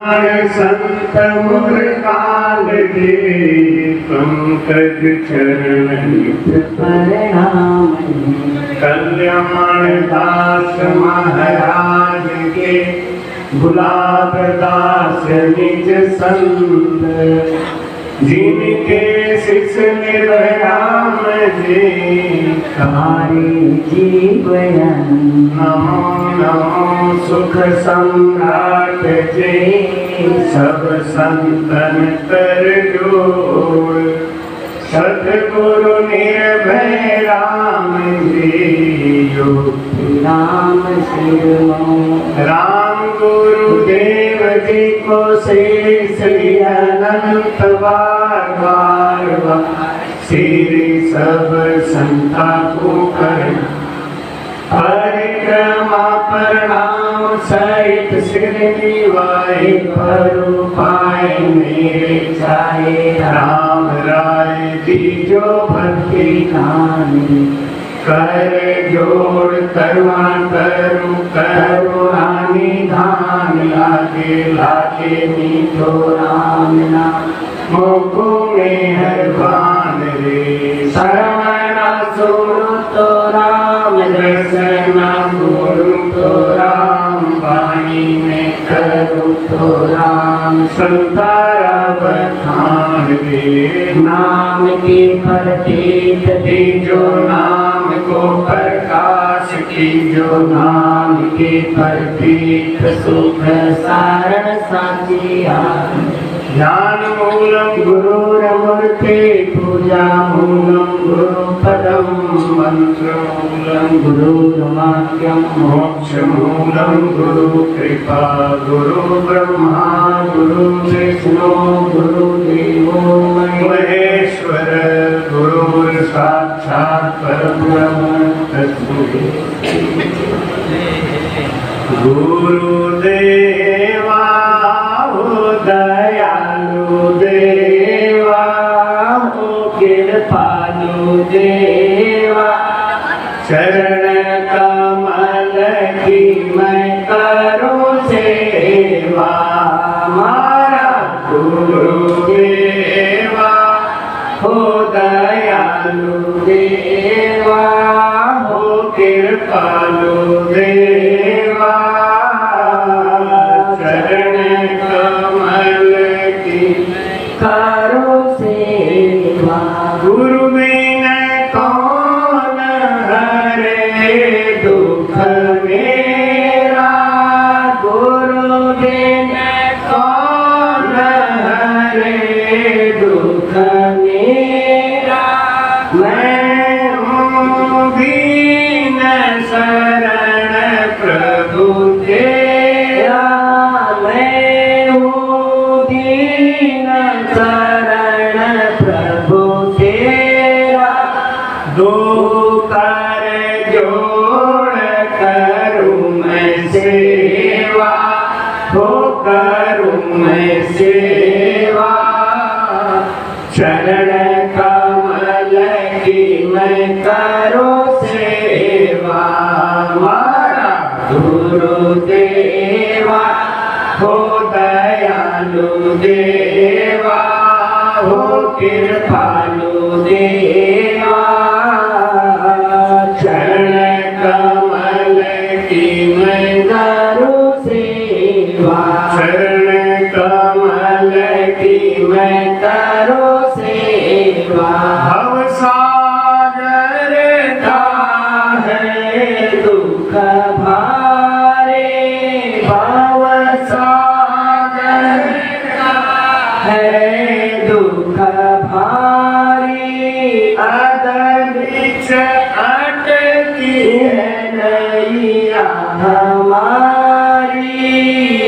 संत मुरकाल दे पंकज चरण प्रणाम। कल्याण दास महाराज के गुलाब दास निज संत, जिनके शिष निर्भयाम जी हमारे जीवन। नमो नमो सुख सम्राट जी सब संतन कर जोड़, सतगुरु निर्भय राम जी योगी राम शिरोमणि। राम गुरुदेव जी को शेष अनंत बार बार श्री सब संता को कर परिक्रमा प्रणाम सहित सिर निवाए परो पाए मेरे चाहे। राम राय दीजो भक्ति खानी कर जोड़ करवा करू करुणानी धान। लागे लागे मीठो राम नाम मुखो में हरवान रे। श्रवण सुनो तो राम दर्शन गुरु तो राम, वाणी में करो तो राम संतारा बखान रे। नाम की प्रतीत दीजो नाम को प्रकाश कीजो, नाम की प्रतीत सुख सारण साचिया। ज्ञान मूलम गुरुरमूर्ति पूजा मूलम गुरुपदम, मंत्र मूलम गुरुर्वाक्यम मोक्ष मूलम गुरु कृपा। गुरु ब्रह्मा गुरु विष्णु गुरुदेवो महेश्वर, गुरु साक्षात् परब्रह्म तस्मै गुरुदेवा दयालु देवा हो कृपालु देवा। शरण कमल की मैं करूं सेवा, मारा गुरुदेवा हो दयालु देवा हो कृपालु देवा। शरण कमल की करो सेवा, गुरु बिना कौन हरे दुख मेरा। गुरु बिना कौन हरे दुख मेरा। मैं हूँ दीन शरण प्रभु तेरा, मैं हूँ दीन शरण प्रभु तेरा। दो कर जोड़ करूँ मैं सेवा, हो करूँ मैं सेवा। शरण कमल की मैं करूँ सेवा, मारा गुरुदेवा हो दयालु देवा हो कृपालु देवा। शरण कमल की मैं करूं सेवा, शरण कमल की मैं करूं सेवा। भव सागर का है दुख भारे, भव सागर का है दुख भारी। अदरिच अटकी है नैया हमारी,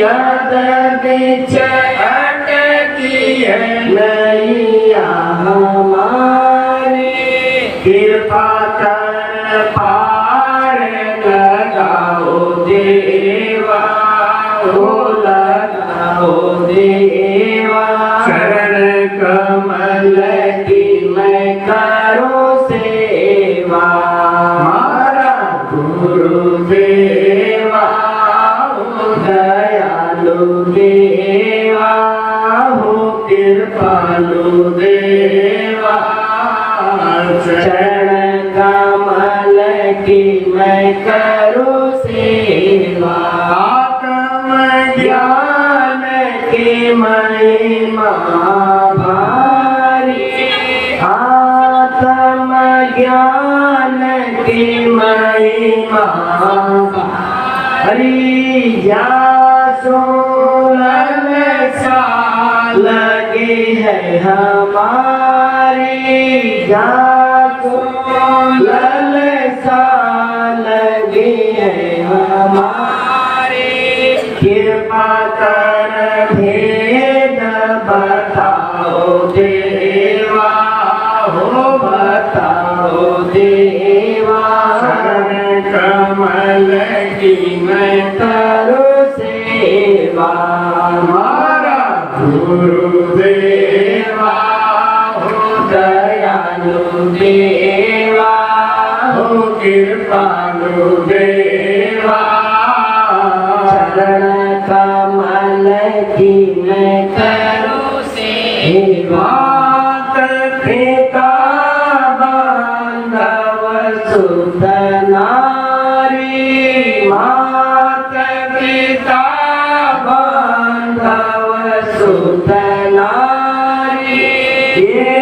अदरिच अटकी है नैया हमारी। कृपा कर पार लगाओ देवा, हो लगाओ देवा। शरण कमल की मैं करूं सेवा, मारा गुरुदेवा दयालु देवा। दयालु देवा चरण कमल की मैं करूं सेवा आत्म ज्ञान की महिमा भारी आत्म ज्ञान की महिमा हरि जा सोलन सा लगी है हमारी जा सोलन सा लगी है हमारी कृपा कर भेद बताओ देवा हो बताओ देवा शरण कमल की मैं करूं सेवा हमारा गुरुदेवा हो दयालु देवा हो कृपालु देवा चरण कमल की मैं करूं सेवा पिता बांधव सुत नारी मात पिता बांधव सुत नारी ये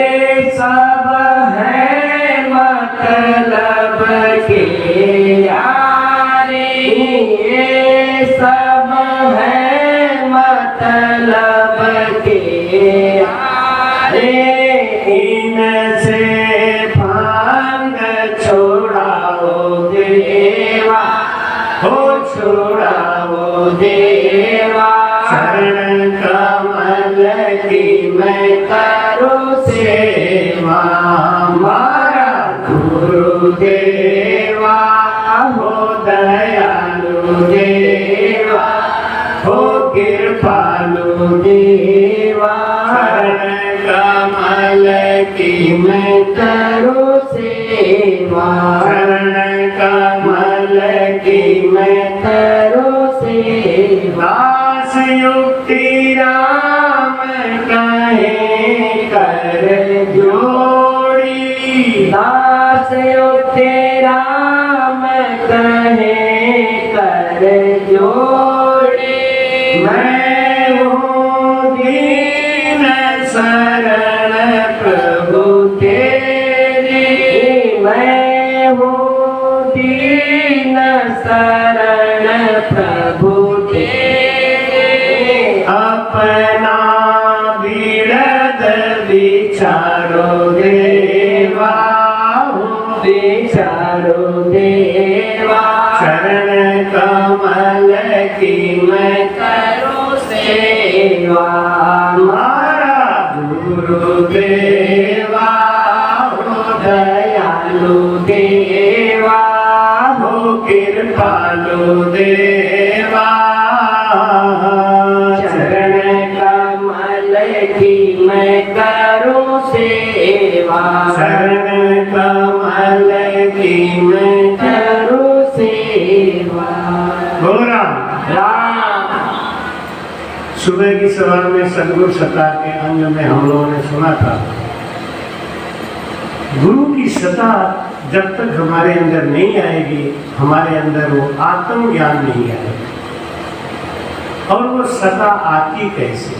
सब है मतलब के यारी ये सब है मतलब के यारी इनसे भांग छोड़ाओ देवा हो छोड़ाओ देवा शरण कमल की मैं करूं सेवा हमारा गुरुदेवा हो दयालु देवा हो कृपालु देवा शरण कमल की मैं करूं सेवा शरण कमल की मैं करूं सेवा दास युक्ति राम कहे कर जोड़ी दास युक्ति राम कहे कर जोड़ी मैं हूँ दीन शरण प्रभु तेरी मैं हूँ दीन शरण प्रभु तेरी अपना बिरद विचारो देवा विचारो देवा शरण कमल की मैं करूं सेवा हमारा गुरुदेवा हो दयालु देवा हो कृपालु देवा शरण कमल की मैं करूं सेवा शरण कमल की मैं करूं सेवा गोरा सुबह की सभा में सदगुरु सत्ता के अंग में हम लोगों ने सुना था गुरु की सत्ता जब तक हमारे अंदर नहीं आएगी हमारे अंदर वो आत्म ज्ञान नहीं आएगा और वो सत्ता आती कैसे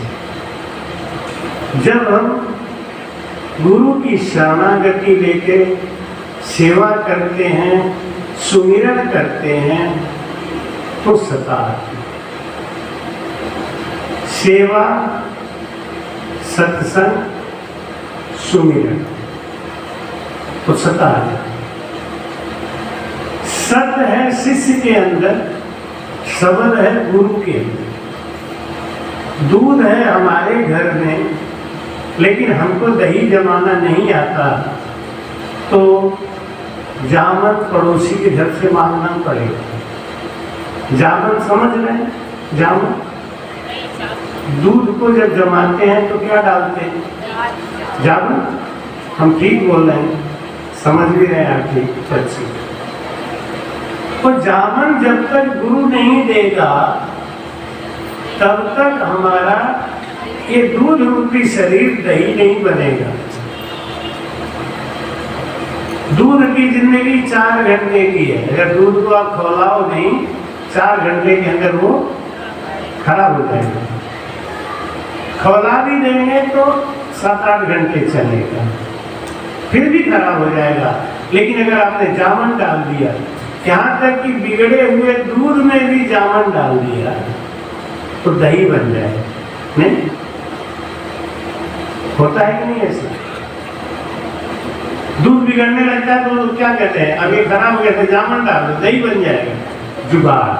जब हम गुरु की शरणागति लेके सेवा करते हैं सुमिरन करते हैं तो सत्ता आती सेवा सत्संग सुमिरन तो सत्ता आ जाती सत है शिष्य के अंदर सबद है गुरु के अंदर दूध है हमारे घर में लेकिन हमको दही जमाना नहीं आता तो जामन पड़ोसी के घर से मांगना पड़ेगा जामन समझ रहे हैं जामन दूध को जब जमाते हैं तो क्या डालते हैं जामन हम ठीक बोल रहे हैं समझ भी रहे हैं आप ठीक अच्छी तो जामन जब तक गुरु नहीं देगा तब तक हमारा ये दूध रूपी शरीर दही नहीं बनेगा। दूध की जिंदगी 4 घंटे की है। अगर दूध को आप खौलाओ नहीं, 4 घंटे के अंदर वो खराब हो जाएगा। खौला भी देंगे तो 7-8 घंटे चलेगा, फिर भी खराब हो जाएगा। लेकिन अगर आपने जामन डाल दिया, यहाँ तक कि बिगड़े हुए दूध में भी जामन डाल दिया, तो दही बन जाए। नहीं होता है कि नहीं ऐसा? दूध बिगड़ने लगता है तो क्या कहते हैं, अब ये खराब हो गया तो जामन डाल दो, दही बन जाएगा। जुगाड़।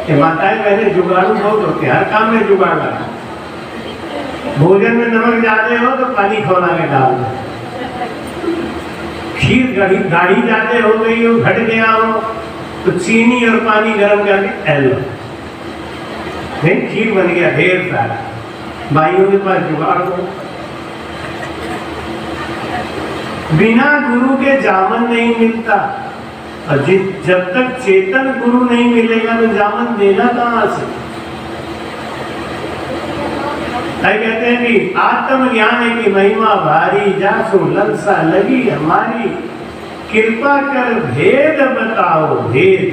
ये माताएं पहले जुगाड़ू बहुत होते हैं, हर काम में जुगाड़ लगा। भोजन में नमक ज्यादा हो तो पानी खौला के डाल दो। खीर गाढ़ी ज्यादा हो गई हो, घट गया हो, तो चीनी और पानी गर्म करके ऐल लो, नहीं खीर बन गया ढेर सारा। भाइयों के पास जुगाड़ हो। बिना गुरु के जामन नहीं मिलता, और जब तक चेतन गुरु नहीं मिलेगा तो जामन देना कहां से? कहते हैं कि आत्मज्ञान की महिमा भारी, जासु ललसा लगी हमारी, कृपा कर भेद बताओ भेद,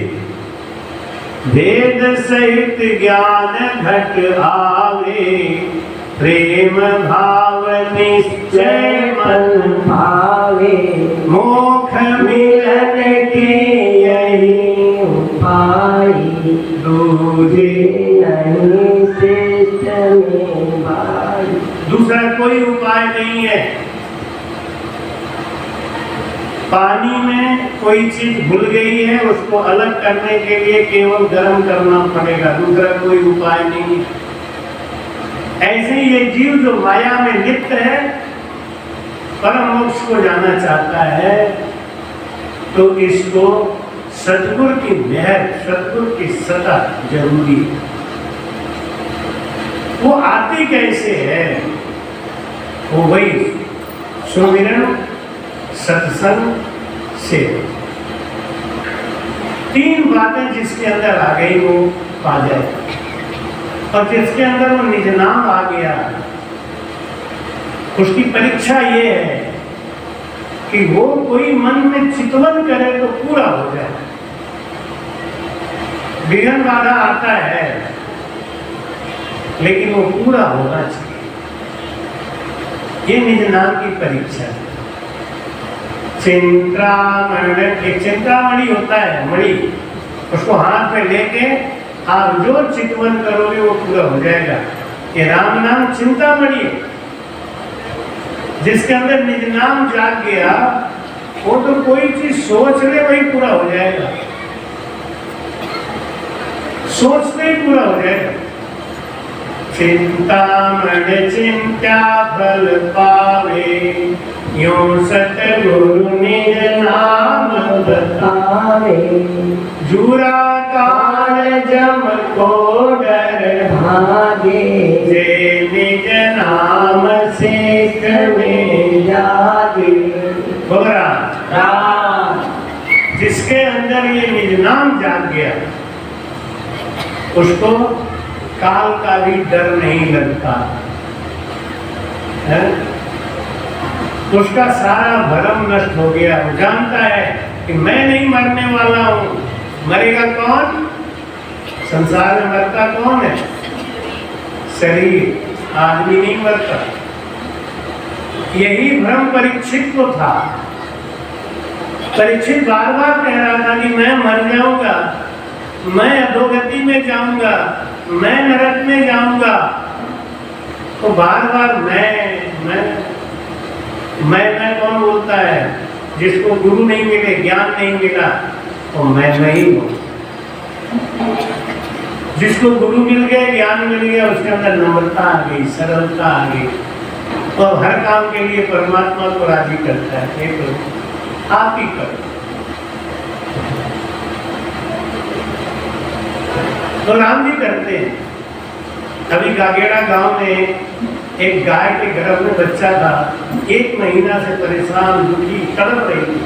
भेद सहित ज्ञान घट आवे, प्रेम भाव निश्चय मन भावे, मोक्ष मिलन के यही उपाय, दूजे नहीं श्रेष्ठ में भाई। दूसरा कोई उपाय नहीं है। पानी में कोई चीज घुल गई है, उसको अलग करने के लिए केवल गर्म करना पड़ेगा, दूसरा कोई उपाय नहीं है। ऐसे ही ये जीव जो माया में लिप्त है, परम मोक्ष को जाना चाहता है, तो इसको सतगुरु की मेहर, सतगुरु की सत्ता जरूरी है। वो आती कैसे है? वो वही सुमिरन सत्संग से। 3 बातें जिसके अंदर आ गई वो पा जाए, और जिसके अंदर वो निज नाम आ गया, उसकी परीक्षा ये है कि वो कोई मन में चितवन करे तो पूरा हो जाए। विघ्न बाधा आता है, लेकिन वो पूरा होना चाहिए। ये निज नाम की परीक्षा है। चिंतामणि होता है मणि, उसको हाथ में लेके आप जो चितवन करोगे वो पूरा हो जाएगा। ये राम नाम चिंतामणि है। जिसके अंदर निज नाम जाग गया, वो तो कोई चीज सोच ले वही पूरा हो जाएगा, सोचते ही पूरा हो जाएगा। चिंतामणि चिंता फल पावे, यूं सतगुरु निज नाम बतावे, जूरा काल जम को डर भागे, जे निज नाम से में जागे। जिसके अंदर ये निज नाम जाग गया, उसको काल का भी डर नहीं लगता है? उसका सारा भरम नष्ट हो गया। वो जानता है कि मैं नहीं मरने वाला हूं। मरेगा कौन? संसार में मरता कौन है? शरीर, आदमी नहीं मरता। यही भ्रम परीक्षित को था। परीक्षित बार बार कह रहा था कि मैं मर जाऊंगा, मैं अधोगति में जाऊंगा, मैं नरक में जाऊंगा। तो बार बार मैं कौन बोलता है? जिसको गुरु नहीं मिले, ज्ञान नहीं मिला, तो मैं नहीं हूं। जिसको गुरु मिल गया, ज्ञान मिल गया, उसके अंदर नम्रता आ गई, सरलता आ गई, और हर काम के लिए परमात्मा को राजी करता है। तो आप ही करो। तो राम जी करते हैं। अभी गागेड़ा गांव में एक गाय के गर्भ में बच्चा था, 1 महीना से परेशान, दुखी, तड़प रही थी।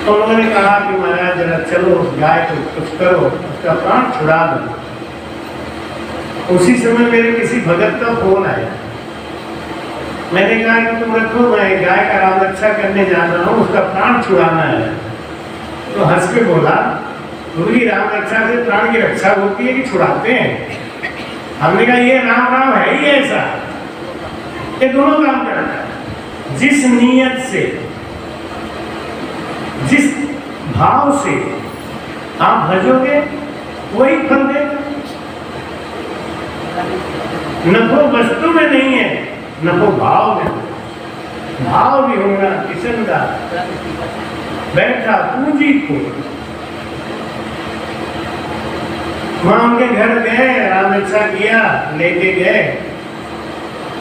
तो उन्होंने कहा कि महाराज जरा चलो उस गाय को कुछ करो, उसका प्राण छुड़ा दो। उसी समय मेरे किसी भगत का फोन आया। मैंने कहा कि तुम रखो, मैं गाय का राम रक्षा करने जा रहा हूँ, उसका प्राण छुड़ाना है। तो हंस के बोला, पूरी राम रक्षा से प्राण की रक्षा होती है कि छुड़ाते हैं? हमने कहा ये राम है ही ऐसा, ये दोनों काम करता है। जिस नीयत से, जिस भाव से आप भजोगे वही फल देगा। नफो वस्तु में नहीं है, नफो भाव में। भाव भी होगा। किशनदास बैठा पूंजी को, वहां उनके घर गए, राम रक्षा किया, लेके गए।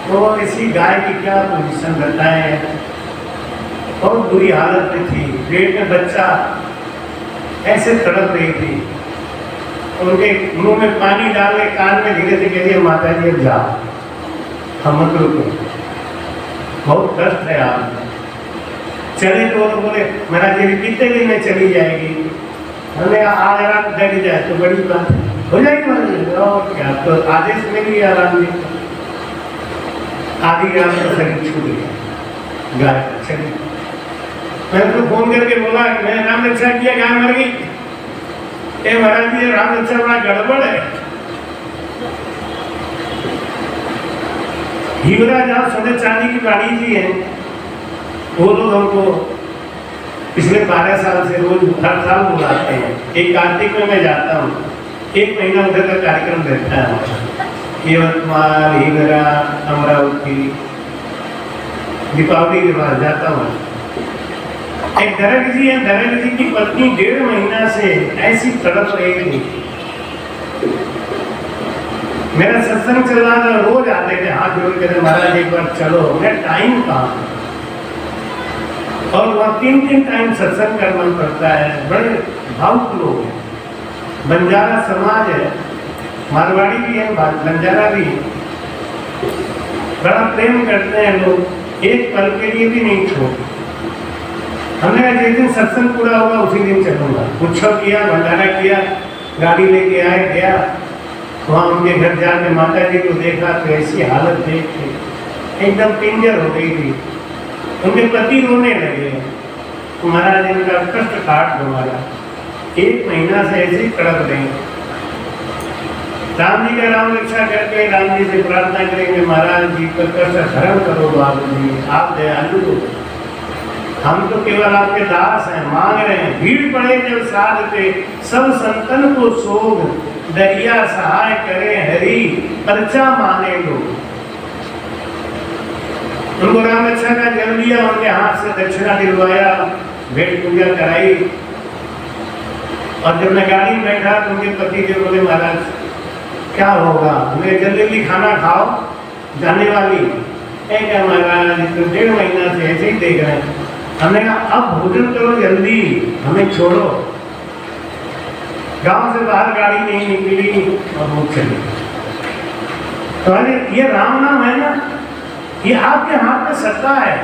तो इसी गाय की क्या पोजीशन बताए, बहुत बुरी हालत में थी, पेट में बच्चा ऐसे तड़प रही थी। उनके मुंह में पानी डाल के कान में धीरे से कह दिया, माता जी अब जाओ, हम मत रुको, बहुत कष्ट है आप। चले तो बोले, महाराज जी कितने दिन में चली जाएगी? हमने आज रात डर जाए तो बड़ी बात हो जाएगी महाराज। और क्या, तो आदेश मिल गया आराम जी। आधी रात को शरीर छूट गया, गाय चली। मैंने तो फोन करके बोला कि मैंने राम रक्षा किया, गाय मर गई। ए महाराज जी, राम रक्षा बड़ा गड़बड़ है। हीरा जहाँ सोने चांदी की गाड़ी जी है, वो लोग हमको पिछले 12 साल से रोज हर साल बुलाते हैं। एक कार्तिक में मैं जाता हूँ, 1 महीना उधर का कार्यक्रम रहता है। यवतमाल, हीरा, अमरावती, दीपावली के बाद जाता हूँ। एक दरग जी है, दरग जी की पत्नी 1.5 महीना से ऐसी तड़प रही थी। मेरा सत्संग चल रहा था, रोज आते थे हाथ जोड़ के, महाराज एक बार चलो। मेरा टाइम कहाँ, और वहाँ 3 टाइम सत्संग करना पड़ता है। बड़े भावुक लोग हैं। बंजारा समाज है, मारवाड़ी भी है, बंजारा भी है, बड़ा प्रेम करते हैं लोग, एक पल के लिए भी नहीं छोड़ते। हमने कहा जिस दिन सत्संग पूरा होगा उसी दिन चलूंगा। उत्सव किया, भंडारा किया, गाड़ी लेके आए, गया वहाँ उनके घर जाके माता जी को देखा तो ऐसी हालत देख के एकदम पिंजर हो गई थी। उनके पति रोने लगे, महाराज इनका कष्ट काट दो महाराज। 1 महीना से ऐसे ही तड़प रहे। राम जी का राम रक्षा करके राम जी से प्रार्थना करेंगे, महाराज जी का कष्ट हरण करो बाबू जी, आप दयालु हो। हम तो केवल आपके दास हैं, मांग रहे हैं। भीड़ पड़े जब साध पे, सब संतन को सोग, दरिया सहाय करे हरि, पर्चा माने लोग। उनको राम रक्षा का जल दिया, उनके हाथ से दक्षिणा दिलवाया, भेंट पूजा कराई। और जब मैं गाड़ी में बैठा तो उनके पति देव बोले, महाराज क्या होगा, मैं जल्दी खाना खाओ, जाने वाली है। महाराज तो 1.5 महीना से ऐसे ही देख रहे हैं। हमने कहा अब भोजन करो जल्दी, हमें छोड़ो। गांव से बाहर गाड़ी नहीं निकली और वो चली। तो ये राम नाम है ना, ये आपके हाथ में सत्ता है।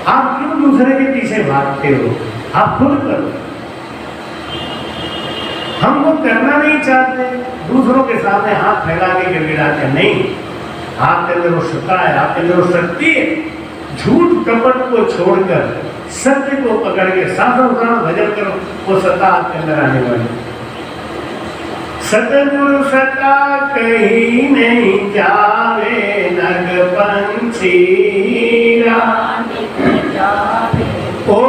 आप क्यों दूसरे के पीछे भागते हो? आप खुद करो। हम वो करना नहीं चाहते, दूसरों के सामने हाथ फैला के गिड़गिड़ाते नहीं। आपके अंदर वो सत्ता है, आपके अंदर वो शक्ति है। झूठ कपट को छोड़कर सत्य को पकड़ के शासन भजन करो, वो सत्ता आपके अंदर आने वाली। सतगुरु सत्ता कहीं नहीं जावे, नग पंछी ओ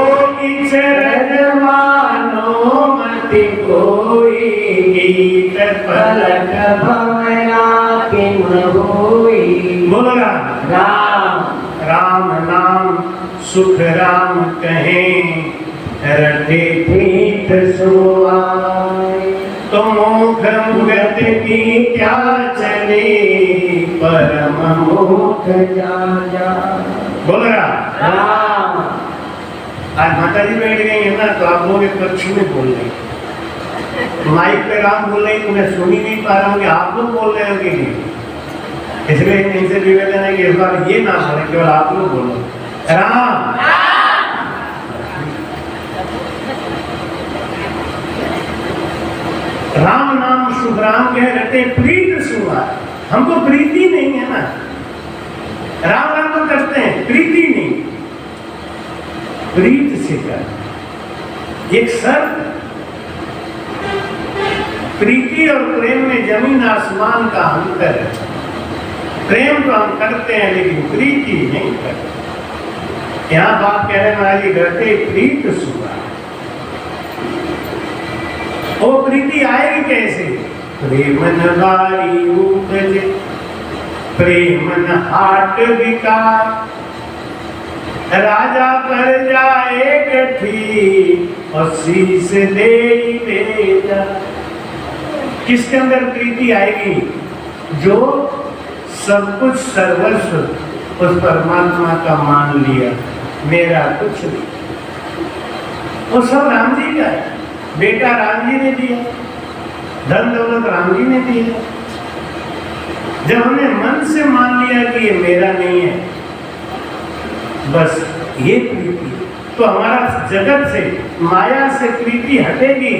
इचरज मानो मति कोई, गीत पलक भवया किम होई। बोलो राम राम नाम सुख राम कहें, रटे पीठ सुआए। तो मोख मुगत की क्या चले, परम मोख जा जा। बोल राम। आज माता जी बैठ गई है ना, तो आप लोग एक पक्ष में बोल रहे, माइक पे राम बोल रही, तो मैं सुन ही नहीं पा रहा हूँ कि आप लोग बोल रहे हो कि नहीं। इसलिए इनसे निवेदन है कि इस बार ये ना बोले, केवल आप लोग बोलो राम। राम नाम सुखराम कह रटे प्रीत सुआ, हमको प्रीति नहीं है ना। राम राम तो करते हैं, प्रीति नहीं। प्रीत से कर एक शर्त, प्रीति और प्रेम में जमीन आसमान का अंतर है। प्रेम तो हम करते हैं लेकिन प्रीति नहीं करते। यहाँ बात कह रहे महाराज जी घटे प्रीत सुआ, वो प्रीति आएगी कैसे? प्रेम नगारी उपजे प्रेम न हाट विकार, राजा पर जाए गठी और शीश दे भेजा। किसके अंदर प्रीति आएगी? जो सब कुछ सर्वस्व उस परमात्मा का मान लिया, मेरा कुछ नहीं, वो सब राम जी का है। बेटा राम जी ने दिया, धन दौलत राम जी ने दिया। जब हमने मन से मान लिया कि ये मेरा नहीं है, बस ये प्रीति, तो हमारा जगत से माया से प्रीति हटेगी,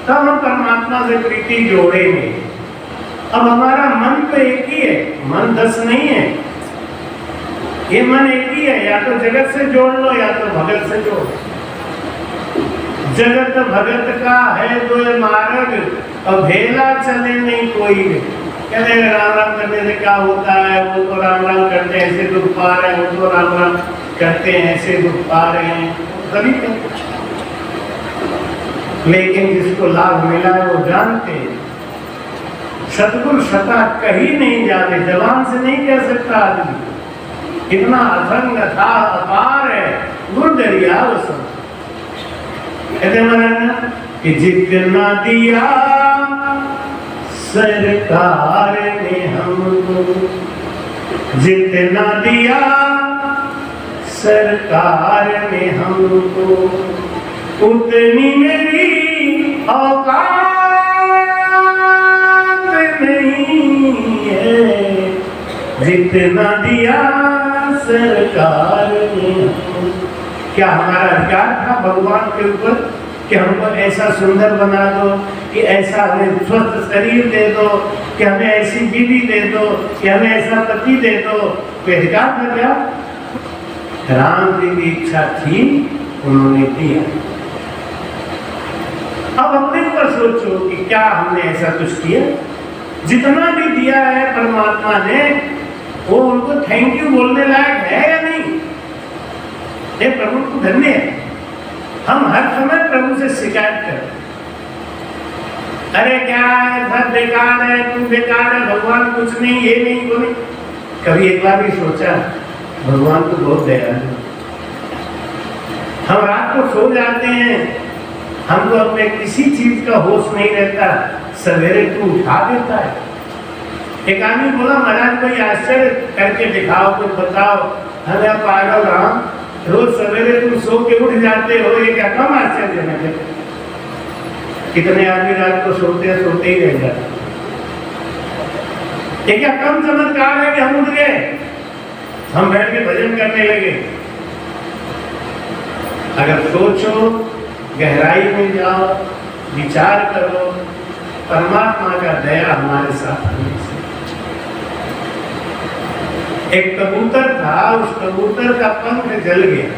तब हम परमात्मा से प्रीति जोड़ेंगे। अब हमारा मन तो एक ही है, मन 10 नहीं है, ये मन एक ही है। या तो जगत से जोड़ लो या तो भगत से जोड़। जगत भगत का है दो मार्ग, और भेला चले नहीं कोई। कहते हैं राम राम करने से क्या होता है, वो तो राम राम करते हैं ऐसे दुख पा रहे हैं, वो तो राम राम करते हैं ऐसे दुख पा रहे हैं, सभी कहते। लेकिन जिसको लाभ मिला है वो जानते हैं। सतगुरु सता कहीं नहीं जाते, जबान से नहीं कह सकता आदमी, इतना अथंग था अपार है गुरु दरिया वो सब। कहते महाराज कि जितना दिया सरकार ने हमको, जितना दिया सरकार ने हमको, उतनी मेरी औकात नहीं है। जितना दिया सरकार ने हमको, क्या हमारा अधिकार था भगवान के ऊपर कि हमको ऐसा सुंदर बना दो, कि ऐसा हमें स्वस्थ शरीर दे दो, कि हमें ऐसी बीवी दे दो, कि हमें ऐसा पति दे दो? कोई अधिकार था क्या? राम जी की इच्छा थी, उन्होंने दिया। अब अपने ऊपर सोचो कि क्या हमने ऐसा कुछ किया? जितना भी दिया है परमात्मा ने, वो उनको थैंक यू बोलने लायक है या नहीं? ये प्रभु को धन्य है। हम हर समय प्रभु से शिकायत करते, अरे क्या है, सब बेकार है, तू बेकार है, भगवान कुछ नहीं, ये नहीं वो नहीं। कभी एक बार भी सोचा भगवान को बहुत दया है। हम रात को सो जाते हैं, हमको अपने किसी चीज का होश नहीं रहता, सवेरे तू उठा देता है। एक आदमी बोला महाराज कोई आश्चर्य करके दिखाओ, कुछ बताओ। हमें पागल राम, रोज सवेरे तुम सो के उठ जाते हो, ये क्या कम आश्चर्यजनक है? कितने आदमी रात को सोते ही रह जाते। ये क्या कम चमत्कार है कि हम उठ गए, हम बैठ के भजन करने लगे? अगर सोचो, गहराई में जाओ, विचार करो, परमात्मा का दया हमारे साथ होने से। एक कबूतर था, उस कबूतर का पंख जल गया,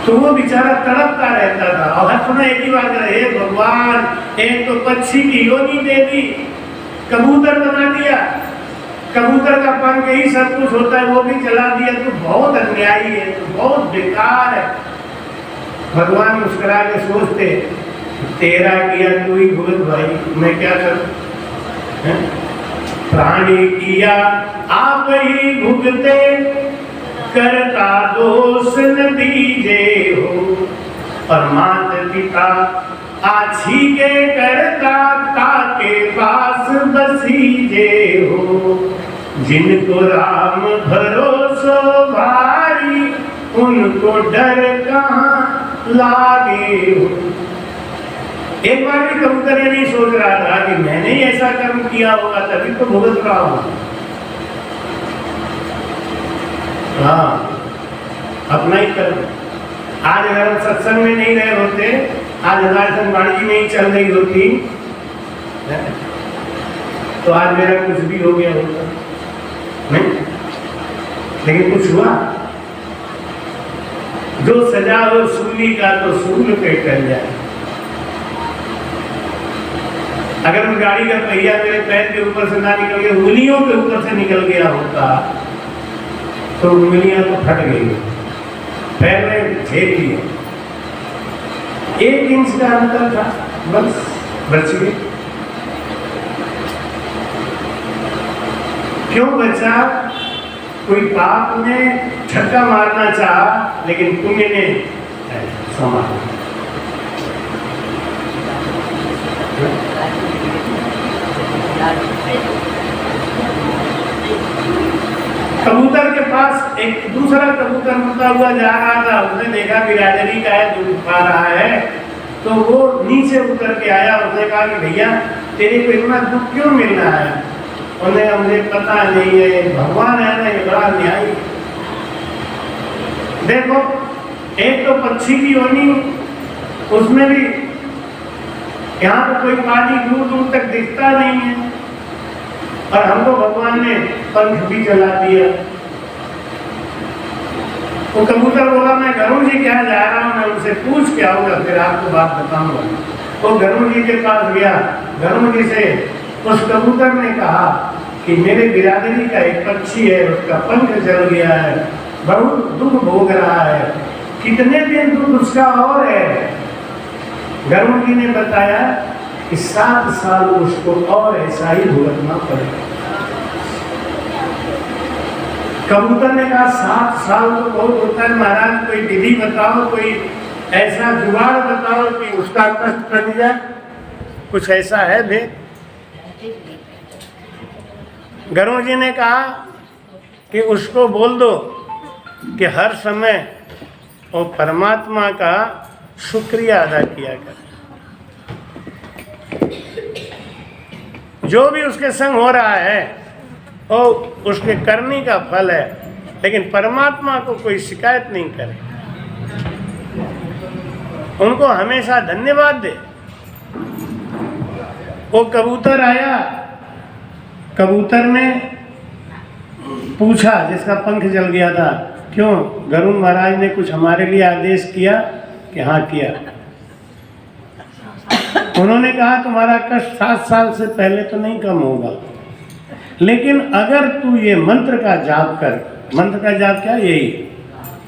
तो वो बेचारा तड़पता रहता था और हर समय एक ही बात कर, हे भगवान, एक तो पक्षी की योनि दे दी, कबूतर बना दिया, कबूतर का पंख ही सब कुछ होता है, वो भी जला दिया, तो बहुत अन्यायी है, तो बहुत बेकार है। भगवान मुस्कुरा के सोचते, तेरा किया तू ही भुगत भाई, मैं क्या करूं? प्राणी किया आप ही भुगते, करता दोष न दीजे हो, और माता पिता आछी के करता ताके पास बसीजे हो। जिनको राम भरोसो भारी, उनको डर कहाँ लागे हो। एक बार भी कबूतर ये नहीं सोच रहा था कि मैंने ही ऐसा कर्म किया होगा तभी तो भुगत रहा हूं। हाँ, अपना ही कर्म। आज अगर हम सत्संग में नहीं रहे होते आज हमारे संग वाणी नहीं चल रही होती तो आज मेरा कुछ भी हो गया होता नहीं, लेकिन कुछ हुआ। जो सजा हो सूली का तो सूल पे टल जाए। अगर उस गाड़ी का पहिया मेरे पैर के ऊपर से ना निकल गया, उंगलियों के ऊपर से निकल गया होता तो उंगलियां तो फट गई, पैर में छेद लिया, 1 इंच का अंतर था, बस बच गए। क्यों बचा? कोई पाप ने छक्का मारना चाहा लेकिन पुण्य ने संभाला। कबूतर के पास एक दूसरा कबूतर उड़ता हुआ जा रहा था। उसने देखा बिरादरी का है, दूध खा रहा है, तो वो नीचे उतर के आया। उसने कहा कि भैया तेरे को इतना दुख क्यों मिल रहा है? उन्हें मुझे पता नहीं है, भगवान है ना, ये बड़ा न्यायी। देखो एक तो पक्षी की योनि, उसमें भी यहाँ पर कोई पानी दूर दूर तक दिखता नहीं है और हमको भगवान ने पंख भी चला दिया। वो कबूतर बोला मैं गरुड़ जी क्या जा रहा हूँ, मैं उनसे पूछ के आऊंगा फिर आपको बात बताऊंगा। वो गरुड़ जी के पास गया। गरुड़ जी से उस कबूतर ने कहा कि मेरे बिरादरी का एक पक्षी है, उसका पंख जल गया है, बहुत दुख भोग रहा है, कितने दिन दुख उसका और है? गरुड़ जी ने बताया कि 7 साल उसको और ऐसा ही भुगतना पड़ेगा। कबूतर ने कहा 7 साल तो बहुत होता है महाराज, कोई विधि बताओ, कोई ऐसा जुगाड़ बताओ कि उसका कष्ट कट जाए, कुछ ऐसा है भेद? गरुड़ जी ने कहा कि उसको बोल दो कि हर समय वो परमात्मा का शुक्रिया अदा किया कर। जो भी उसके संग हो रहा है वो उसके करने का फल है, लेकिन परमात्मा को कोई शिकायत नहीं करे, उनको हमेशा धन्यवाद दे। वो कबूतर आया, कबूतर ने पूछा जिसका पंख जल गया था, क्यों गरुड़ महाराज ने कुछ हमारे लिए आदेश किया? कि हाँ किया। उन्होंने कहा तुम्हारा कष्ट 7 साल से पहले तो नहीं कम होगा, लेकिन अगर तू ये मंत्र का जाप कर। मंत्र का जाप क्या? यही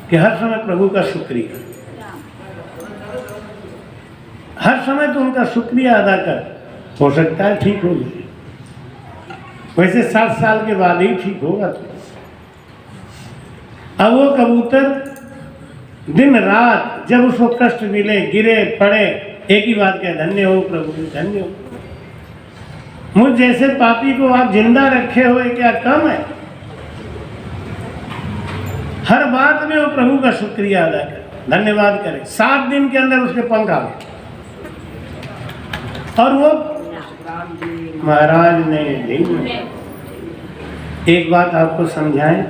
कि हर समय प्रभु का शुक्रिया, हर समय तू उनका शुक्रिया अदा कर, हो सकता है ठीक हो जाए। वैसे 7 साल के बाद ही ठीक होगा तो। अब वो कबूतर दिन रात जब उसको कष्ट मिले, गिरे पड़े, एक ही बात कहे, धन्य हो प्रभु, धन्य हो। मुझ जैसे पापी को आप जिंदा रखे हुए क्या कम है? हर बात में वो प्रभु का शुक्रिया अदा करे, धन्यवाद करे। 7 दिन के अंदर उसके पंख आ गए और वो महाराज ने एक बात आपको समझाएं।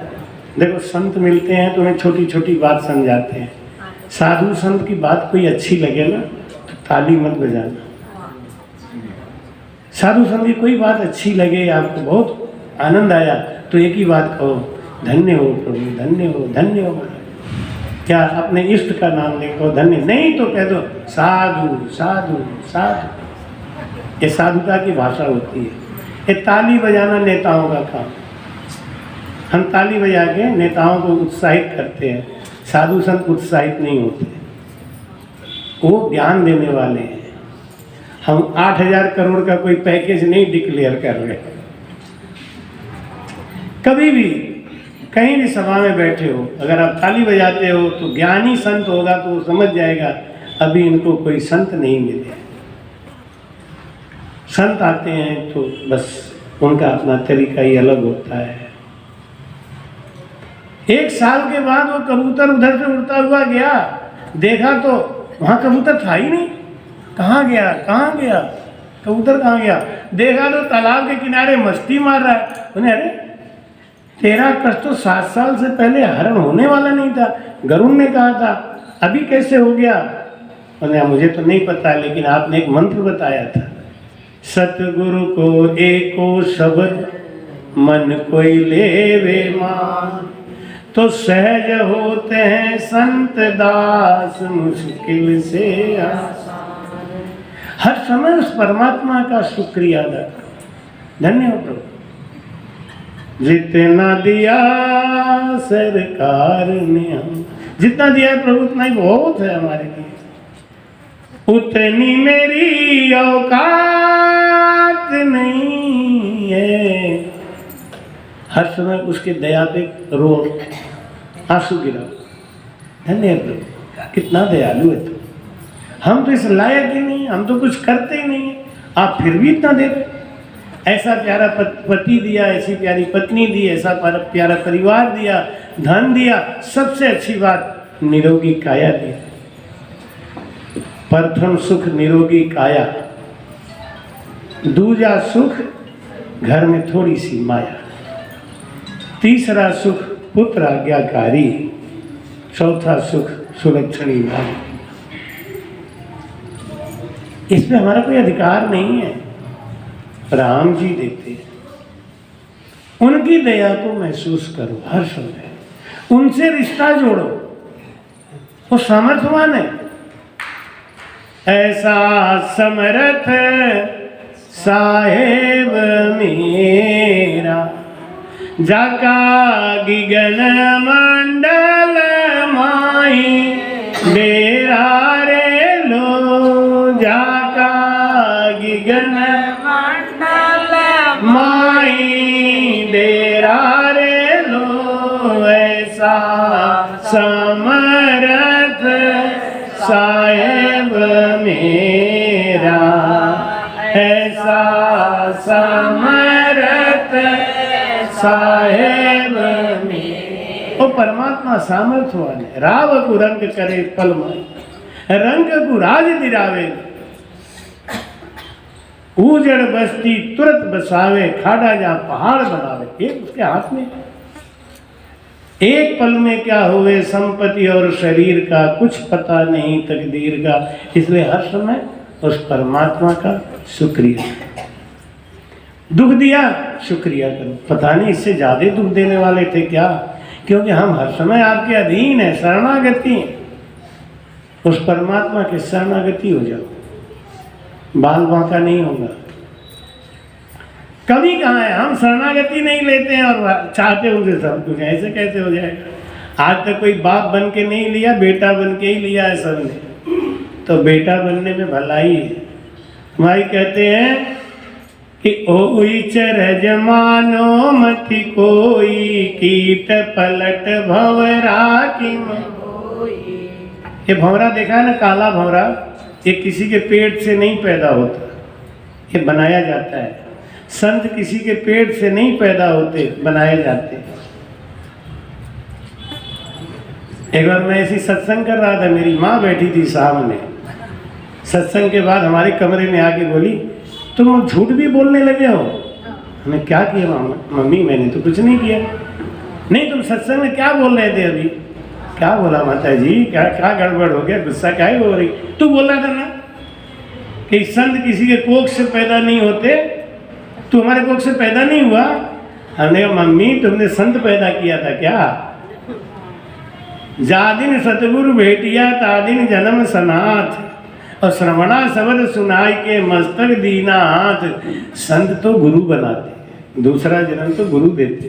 देखो संत मिलते हैं तो उन्हें छोटी छोटी बात समझाते हैं। साधु संत की बात कोई अच्छी लगे ना तो ताली मत बजाना। साधु संत की कोई बात अच्छी लगे, आपको बहुत आनंद आया तो एक ही बात कहो, धन्य हो प्रभु, धन्य हो, धन्य हो। क्या अपने इष्ट का नाम लेकर धन्य, नहीं तो कह दो साधु साधु साधु। ये साधुता की भाषा होती है। ये ताली बजाना नेताओं का काम। हम ताली बजा के नेताओं को उत्साहित करते हैं, साधु संत उत्साहित नहीं होते, वो ज्ञान देने वाले हैं। हम 8,000 करोड़ का कोई पैकेज नहीं डिक्लेयर कर रहे। कभी भी कहीं भी सभा में बैठे हो, अगर आप ताली बजाते हो तो ज्ञानी संत होगा तो वो समझ जाएगा अभी इनको कोई संत नहीं मिले। संत आते हैं तो बस उनका अपना तरीका ही अलग होता है। 1 साल के बाद वो कबूतर उधर से उड़ता हुआ गया, देखा तो वहाँ कबूतर था ही नहीं। कहाँ गया, कहाँ गया कबूतर, कहाँ गया? देखा तो तालाब के किनारे मस्ती मार रहा है। उन्हें अरे तेरा कष्ट तो 7 साल से पहले हरण होने वाला नहीं था, गरुड़ ने कहा था, अभी कैसे हो गया? मैंने मुझे तो नहीं पता, लेकिन आपने एक मंत्र बताया था, सतगुरु को एको शब्द मन कोई लेवे मान, तो सहज होते हैं संत दास मुश्किल से आसान। हर समय उस परमात्मा का शुक्रिया अदा करो। धन्य हो प्रभु, जितना दिया सरकार ने, हम जितना दिया है प्रभु उतना ही बहुत है हमारे लिए, उतनी मेरी औकात नहीं है। हर समय उसके दया पे रो, आंसू गिरा। धन्य है प्रभु, कितना दयालु है तू। हम तो इस लायक ही नहीं, हम तो कुछ करते ही नहीं, आप फिर भी इतना दे रहे। ऐसा प्यारा पति दिया, ऐसी प्यारी पत्नी दी, ऐसा प्यारा परिवार दिया, धन दिया, सबसे अच्छी बात निरोगी काया दिया। प्रथम सुख निरोगी काया, दूजा सुख घर में थोड़ी सी माया, तीसरा सुख पुत्र आज्ञाकारी, चौथा सुख सुलक्षणी नारी। इसमें हमारा कोई अधिकार नहीं है, राम जी देते हैं। उनकी दया को महसूस करो हर समय, उनसे रिश्ता जोड़ो, वो सामर्थ्यवान है। ऐसा समर्थ साहेब मेरा, जाका गिगन मंडल माही डेरा रे लो, जाका गिगन माई डेरा रे लो, ऐसा समर्थ साहेब मेरा, ऐसा समर्थ साहेब मेरा। वो परमात्मा सामर्थ्यवान है। राव को रंग करे पल माई, रंग को राज दिरावे, उजड़ बस्ती तुरंत बसावे, खाड़ा जहाँ पहाड़ बनावे। एक उसके हाथ में, एक पल में क्या हुए संपत्ति और शरीर का, कुछ पता नहीं तकदीर का। इसलिए हर समय उस परमात्मा का शुक्रिया। दुख दिया, शुक्रिया करो। पता नहीं इससे ज्यादा दुख देने वाले थे क्या, क्योंकि हम हर समय आपके अधीन है, शरणागति है। उस परमात्मा के शरणागति हो जाओ, बाल बांका नहीं होगा। कभी कहाँ है, हम शरणागति नहीं लेते हैं और चाहते उनसे सब कुछ, ऐसे कैसे हो जाएगा। आज तक कोई बाप बन के नहीं लिया, बेटा बन के ही लिया है सबने। तो बेटा बनने में भलाई है। हमारी कहते हैं कि ओई चर जमानो मति कोई, कीट पलट भंवरा की मोई। ये भंवरा देखा है ना, काला भंवरा, ये किसी के पेट से नहीं पैदा होता, ये बनाया जाता है। संत किसी के पेट से नहीं पैदा होते, बनाए जाते। एक बार मैं ऐसी सत्संग कर रहा था, मेरी माँ बैठी थी सामने। सत्संग के बाद हमारे कमरे में आके बोली, तुम झूठ भी बोलने लगे हो। मैंने क्या किया मम्मी, मैंने तो कुछ नहीं किया। नहीं, तुम सत्संग में क्या बोल रहे थे अभी? क्या बोला माता जी, क्या क्या गड़बड़ हो गया, गुस्सा क्या हो रही? तू बोल रहा था ना कि संत किसी के कोख से पैदा नहीं होते, तू हमारे कोख से पैदा नहीं हुआ। हमने कहा मम्मी तुमने संत पैदा किया था क्या? जादिन सतगुरु भेटिया तादिन जन्म सनाथ, और श्रवणा शब्द सुनाई के मस्तक दीना हाथ। संत तो गुरु बनाते, दूसरा जन्म तो गुरु देते।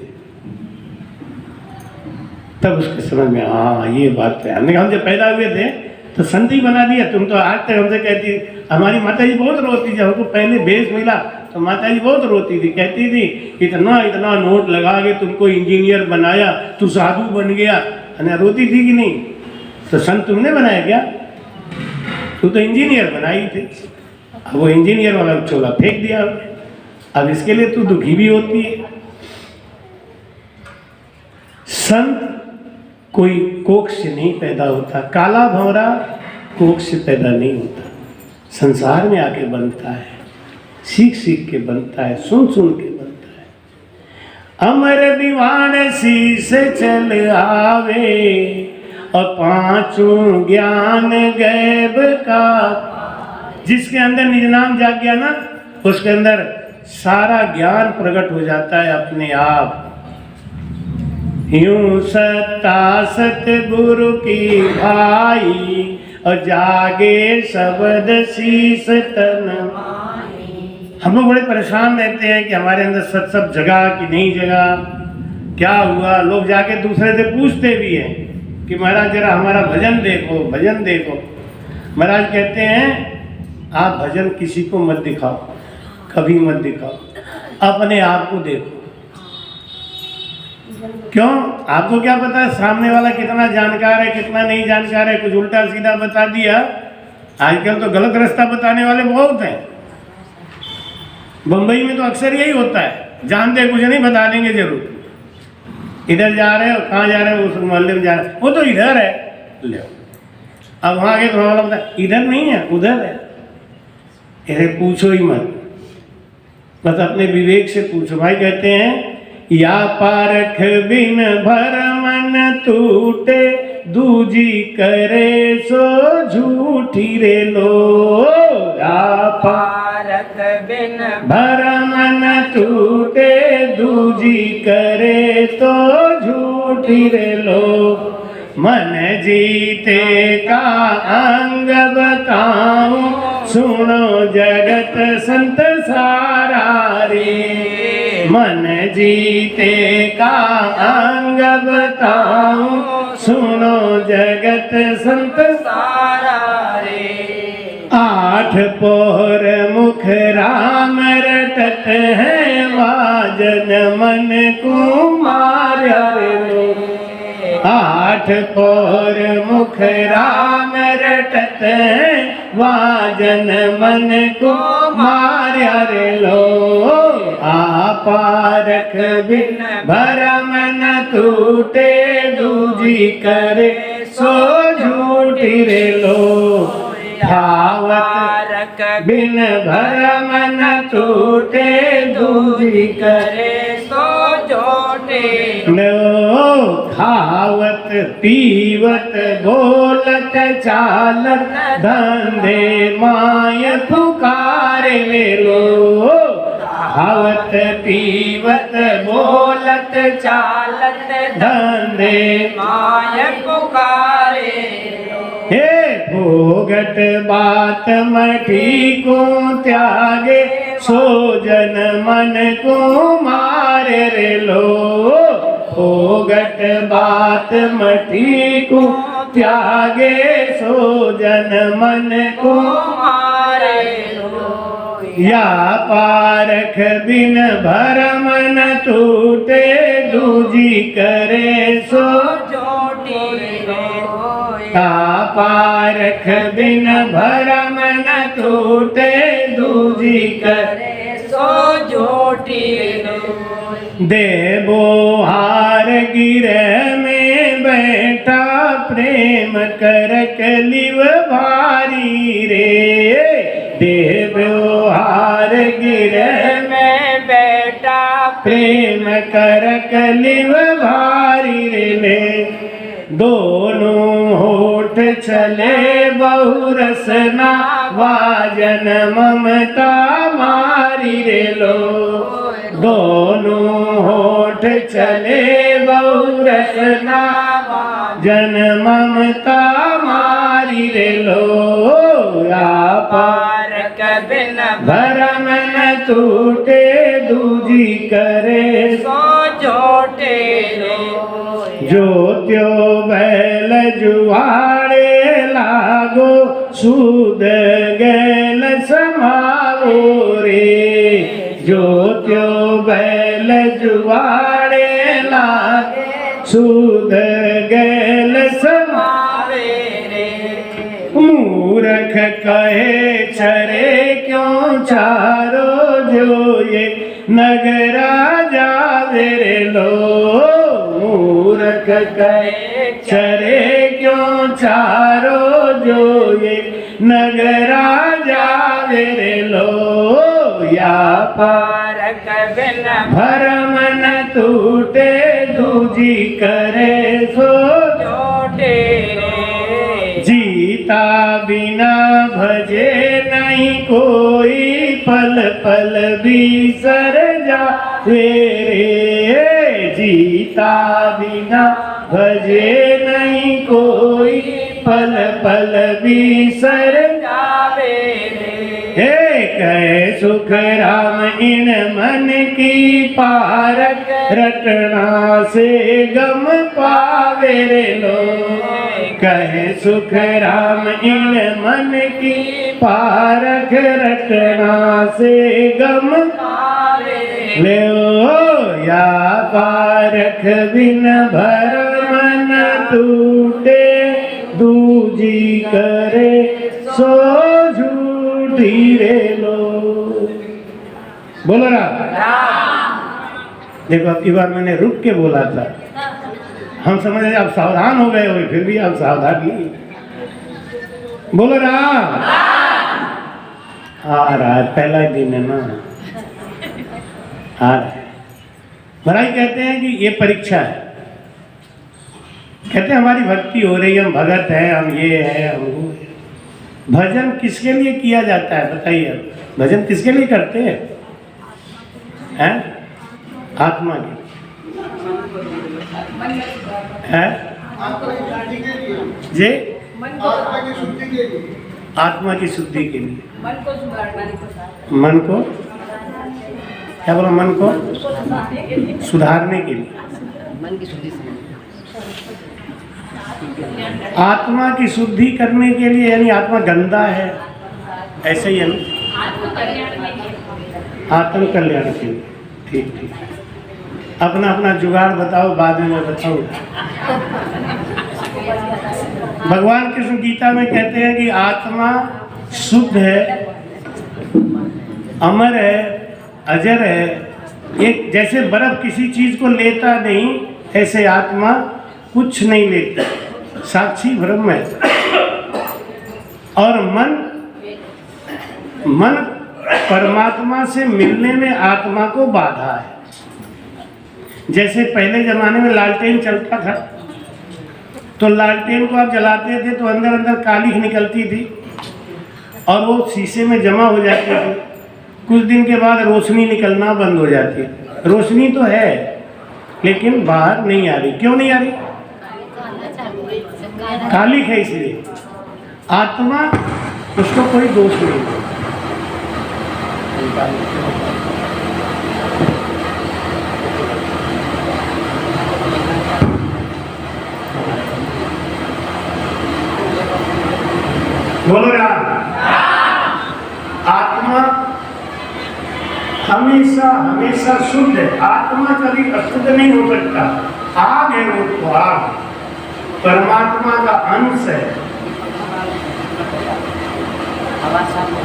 तब उसके समझ में हाँ ये बात है। हमने कहा हम जब पैदा हुए थे तो संत ही बना दिया। तुम तो आज तक हमसे कहती, हमारी माता जी बहुत रोती थी, हमको पहले भेष मिला तो माता जी बहुत रोती थी, कहती थी इतना इतना नोट लगा के तुमको इंजीनियर बनाया, तू साधु बन गया। रोती थी कि नहीं? तो संत तुमने बनाया क्या? तू तो इंजीनियर बनाई थी। अब वो इंजीनियर वाला चोला फेंक दिया हमने, अब इसके लिए तू दुखी भी होती है। संत कोई कोख से नहीं पैदा होता, काला भंवरा कोख से पैदा नहीं होता, संसार में आके बनता है, सीख सीख के बनता है, सुन सुन के बनता है। अमर दीवान शीस चल आवे और पांचों ज्ञान गैब का, जिसके अंदर निज नाम जाग गया ना, उसके अंदर सारा ज्ञान प्रकट हो जाता है अपने आप। यूं सत्ता सतगुरु की भाई, और जागे शब्द शीस तन। हम लोग बड़े परेशान रहते हैं कि हमारे अंदर सब जगा कि नहीं जगा, क्या हुआ। लोग जाके दूसरे से पूछते भी हैं कि महाराज जरा हमारा भजन देखो, भजन देखो। महाराज कहते हैं आप भजन किसी को मत दिखाओ, कभी मत दिखाओ, अपने आप को देखो। क्यों? आपको क्या पता है सामने वाला कितना जानकार है, कितना नहीं जानकार है। कुछ उल्टा सीधा बता दिया। आजकल तो गलत रास्ता बताने वाले बहुत हैं। बंबई में तो अक्सर यही होता है, जानते कुछ नहीं, बता देंगे जरूर। इधर जा रहे हो, कहाँ जा रहे हो, उस मोहल्ले में जा रहे हो, वो तो इधर है, ले अब वहाँ के तो वाला बता इधर नहीं है, उधर है। अरे पूछो ही मत, बस अपने विवेक से पूछो। भाई कहते हैं या पारख बिन भरमन टूटे, दूजी करे सो झूठी रे लो। या पारख बिन भरमन टूटे, दूजी करे तो झूठी रे लो। मन जीते का अंग बताऊं, सुनो जगत संत सारा रे। मन जीते का अंग बताऊं, सुनो जगत संत सारा रे। आठ पोर मुख राम रटत है, वाजन मन को मार्या रे। आठ पोर मुख राम रटत है, वाजन मन को मार्या रे लो। पारख बिन भरम न टूटे, दूजी करे सो झूठी रे लो। पारख बिन भरम न टूटे, दूजी करे सो झूठी लो। खावत पीवत बोलत चालत, धंधे माय पुकारे ले लो। खावत पीवत बोलत चालत, धंधे माय पुकारे। हे भोगट बात मठी को त्यागे, सो जन मन को मारे रे लो। भोगट बात मठी को त्यागे, सो जन मन को मारे लो। या पारख बिन भरम न टूटे, दूजी करे सो झूठी रे। या पारख बिन भरम न टूटे, दूजी करे सो झूठी रे। देवो हार गिरह में बैठा, प्रेम कर कलिव भारी रे। देवो हार गिरह में बैठा, प्रेम कर कलिव भारी रे। दोनों होठ चले बहुरसना, वाजन ममता मारी रे लो। दोनों होठ चले बहुरसना, वाजन ममता मारी रे लो। या पारख बिन भरम न टूटे, दूजी करे सो झूठी रे। ज्योत्यो बैल जुआड़े लागो, सूद गैल समावो रे। ज्योत्यो बैल जुआड़े लागे, सूद गैल समावे रे। मूर्ख कहे चरे क्यों चारो, जो ये नगरा जावे रे लो। मूर्ख कहे चरे क्यों चारो, जो ये नगरा जावे रे लो। या पारख बिन भरम न टूटे, दूजी करे सो झूठी। कोई पल पल बिसर जावे रे, जीता बिना भजे नहीं कोई पल पल बिसर जावे रे। हे कहे सुख राम इन मन की पारक, रटना से गम पावे रे लोग। कहे सुख राम इन मन की पारक, रटना से गम पावे रे लो। या पारख बिन भर मन टूटे, दूजी करे सो झूठी रे लो। बोलो राम। देखो अब की बार मैंने रुक के बोला था, हम समझे आप सावधान हो गए हो, फिर भी आप सावधान नहीं। बोलो राम। आ रहा है, पहला ही दिन है ना, आ रहा है। महाराज कहते हैं कि ये परीक्षा है, कहते हैं हमारी भक्ति हो रही है, हम भगत हैं, हम ये है, हम वो है। भजन किसके लिए किया जाता है बताइए? भजन किसके लिए करते हैं? आत्मा के है जी, आत्मा की शुद्धि के लिए, मन को क्या बोला, मन को सुधारने के लिए, मन की शुद्धि, आत्मा की शुद्धि करने के लिए, यानी आत्मा गंदा है ऐसे ही है ना, आत्म कल्याण के लिए। ठीक ठीक, अपना अपना जुगाड़ बताओ, बाद में मैं बताऊंगा। भगवान कृष्ण गीता में कहते हैं कि आत्मा शुद्ध है, अमर है, अजर है। एक जैसे बर्फ किसी चीज को लेता नहीं, ऐसे आत्मा कुछ नहीं लेता, साक्षी ब्रह्म है। और मन परमात्मा से मिलने में आत्मा को बाधा है। जैसे पहले जमाने में लालटेन चलता था, तो लालटेन को आप जलाते थे तो अंदर अंदर कालिख निकलती थी और वो शीशे में जमा हो जाती थी। कुछ दिन के बाद रोशनी निकलना बंद हो जाती है। रोशनी तो है लेकिन बाहर नहीं आ रही। क्यों नहीं आ रही? कालिख है इसलिए। आत्मा, उसको कोई दोष नहीं है। बोलो राम। आत्मा हमेशा हमेशा शुद्ध है। आत्मा कभी अशुद्ध नहीं हो सकता। आग है वो, तो आग परमात्मा का अंश है।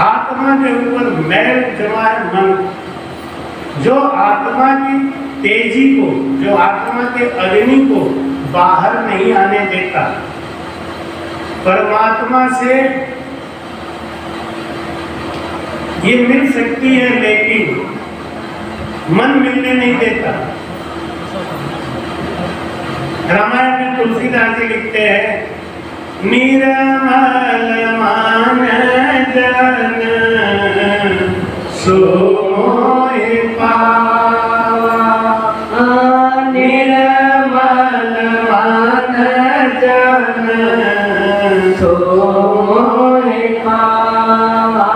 आत्मा के ऊपर मैल जमा है मन, जो आत्मा की तेजी को, जो आत्मा के अग्नि को बाहर नहीं आने देता। परमात्मा से ये मिल सकती है लेकिन मन मिलने नहीं देता। रामायण में तुलसीदास जी लिखते हैं, निर्मल मान जन सो मोहि पावा। निर्मल मान जन सो मोहि पावा।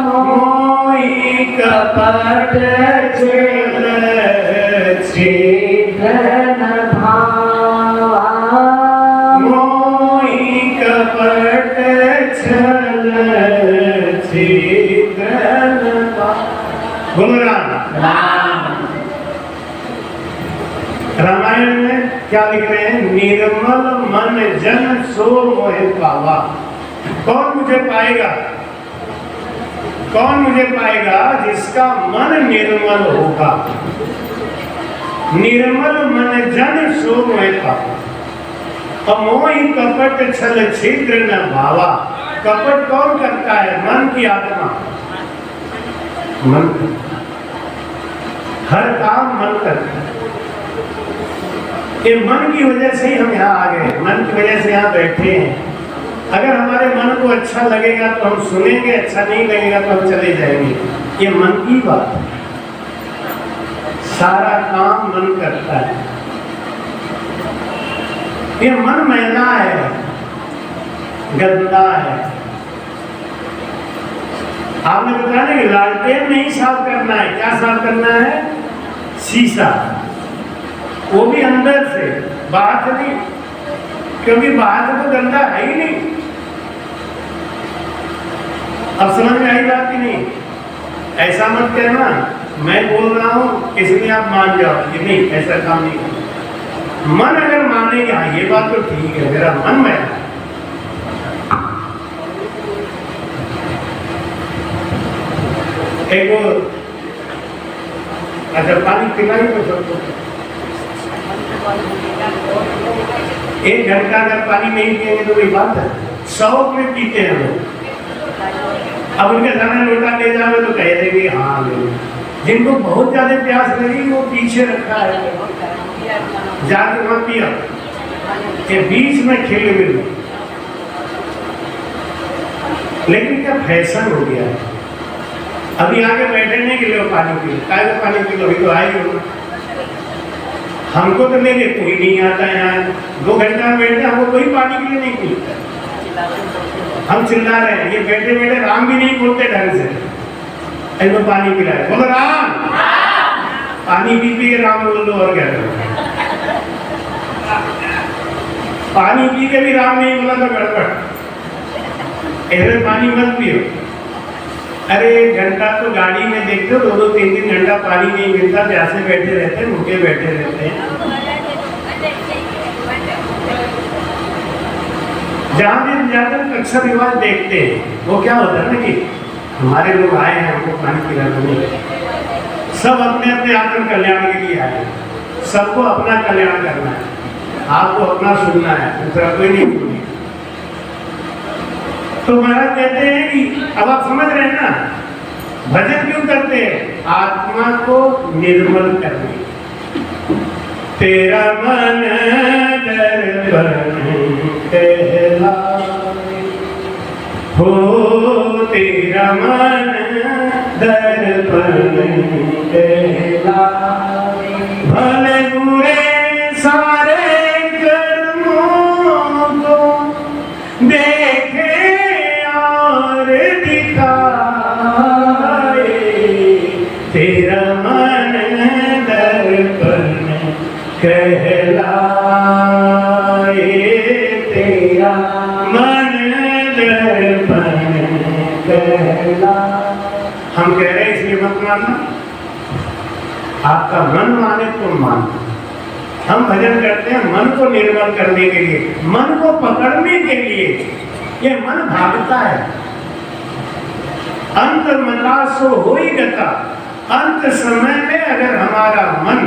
मोहि कपट छल छिद्र भावा। मोहि कपट छल छिद्र भावा। बोलो राम। रामायण में क्या लिख रहे हैं? निर्मल मन जन सो मोहि पावा। कौन मुझे पाएगा? कौन मुझे पाएगा? जिसका मन निर्मल होगा। निर्मल मन जन सो मोहि पावा। और मोहि कपट छल छिद्र न भावा। कपट कौन करता है? मन की आत्मा। मन, हर काम मन करता है। ये मन की वजह से ही हम यहाँ आ गए, मन की वजह से यहाँ बैठे हैं। अगर हमारे मन को अच्छा लगेगा तो हम सुनेंगे, अच्छा नहीं लगेगा तो हम चले जाएंगे। ये मन की बात है। सारा काम मन करता है। ये मन मैला है, गंदा है। आपने बताया ना कि लालटेन नहीं साफ करना है। क्या साफ करना है? शीशा, वो भी अंदर से, बाहर से नहीं, क्योंकि बाहर से तो गंदा है ही नहीं। अब समझ में आई बात की नहीं? ऐसा मत कहना मैं बोल रहा हूं इसलिए आप मान जाओ, ये नहीं, ऐसा काम नहीं करना। मन अगर मानेगा ये बात तो ठीक है, मेरा मन में एक अच्छा पानी पिलाई तो सबको। एक घंटा अगर पानी नहीं पिएंगे तो कोई बात है? 100 में पीते हैं लोग। अब उनके सामने लोटा ले जाओगे तो कह देंगे हाँ लो। जिनको बहुत ज्यादा प्यास लगी वो पीछे रखा है, जाके वहां पिया के बीच में खेल मिल। लेकिन क्या फैशन हो गया है? अभी आगे बैठे नहीं कि लो पानी पी लो, काय को पानी पी लो, अभी तो आएगी। हमको तो लेके कोई नहीं आता है यहाँ, 2 घंटा में बैठे हमको कोई पानी के लिए नहीं पीता। हम चिल्ला रहे हैं, ये बैठे बैठे राम भी नहीं बोलते ढंग से, इनको पानी पिला है, बोलो राम। पानी पी पी के राम बोल दो और क्या करो। पानी पी के भी राम नहीं बोला तो गड़बड़। ऐसे पानी मत पियो। अरे 1 घंटा तो गाड़ी में देखते हो, 2-3 घंटा पानी नहीं मिलता, प्यासे बैठे रहते हैं, भूखे बैठे रहते हैं। जहाँ भी जाकर अक्सर रिवाज देखते हैं, वो क्या होता है ना कि हमारे लोग आए हैं हमको पानी पिलाने, सब अपने अपने आत्म कल्याण के लिए आए, सबको अपना कल्याण करना है, आपको अपना सुनना है, दूसरा कोई नहीं सुनेगा। तो महाराज कहते हैं कि अब आप समझ रहे हैं ना, भजन क्यों करते हैं? आत्मा को निर्मल करने। तेरा मन दर्पण कहलाए, हो तेरा मन दर्पण कहलाए, भले बुरे सारे कर्मों को देखे और दिखाए, तेरा मन दर्पण कहलाए, तेरा मन दर्पण कहलाए। हम कह रहे हैं इसलिए मत मानना, आपका मन माने तो मानना। हम भजन करते हैं मन को निर्मल करने के लिए, मन को पकड़ने के लिए। ये मन भागता है, अंत मता सो होई गता। अंत समय में अगर हमारा मन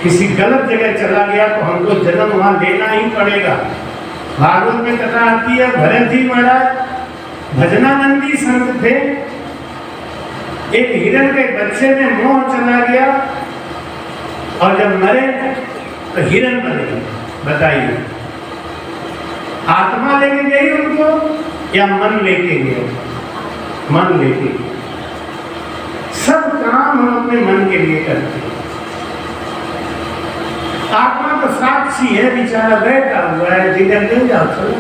किसी गलत जगह चला गया तो हमको जन्म वहां लेना ही पड़ेगा। भागवत में कथा आती है, भरत जी महाराज भजनानंदी संत थे, एक हिरण के बच्चे में मोह चला गया और जब मरे तो हिरण बन गए। बताइए, आत्मा लेके गई उनको या मन लेके गए? मन लेके। सब काम हम अपने मन के लिए करते हैं। आत्मा तो साक्षी है, बेचारा बैठा हुआ है, जिधर ले जाओ चलो।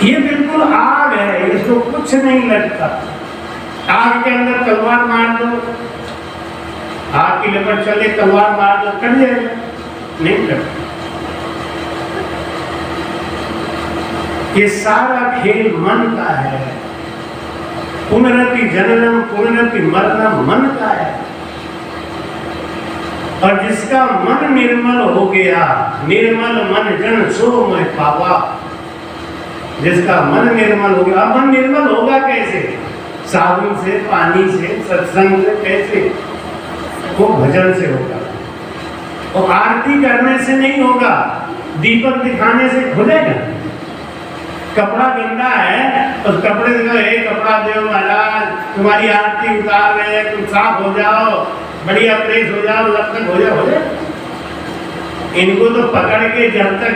ये बिल्कुल आग है, इसको कुछ नहीं लगता। आग के अंदर तलवार मार दो, आग की लपट चले, तलवार मार दो, कट जाएगा? नहीं कट। ये सारा खेल मन का है। पुनरपि जननम पुनरपि मरणम मन का है। और जिसका मन निर्मल हो गया, निर्मल मन जन सो मैं पावा। जिसका मन निर्मल हो गया, अब मन निर्मल होगा कैसे? साबुन से, पानी से, सत्संग से, कैसे? वो भजन से होगा। और आरती करने से नहीं होगा, दीपक दिखाने से खुलेगा। कपड़ा गंदा है तो कपड़े से एक कपड़ा दो महाराज, तुम्हारी आरती उतार रहे हैं, तुम साफ हो जाओ, बढ़िया प्रेस हो जाओ, लग तक हो जाओ, हो जाए। इनको तो पकड़ के जब तक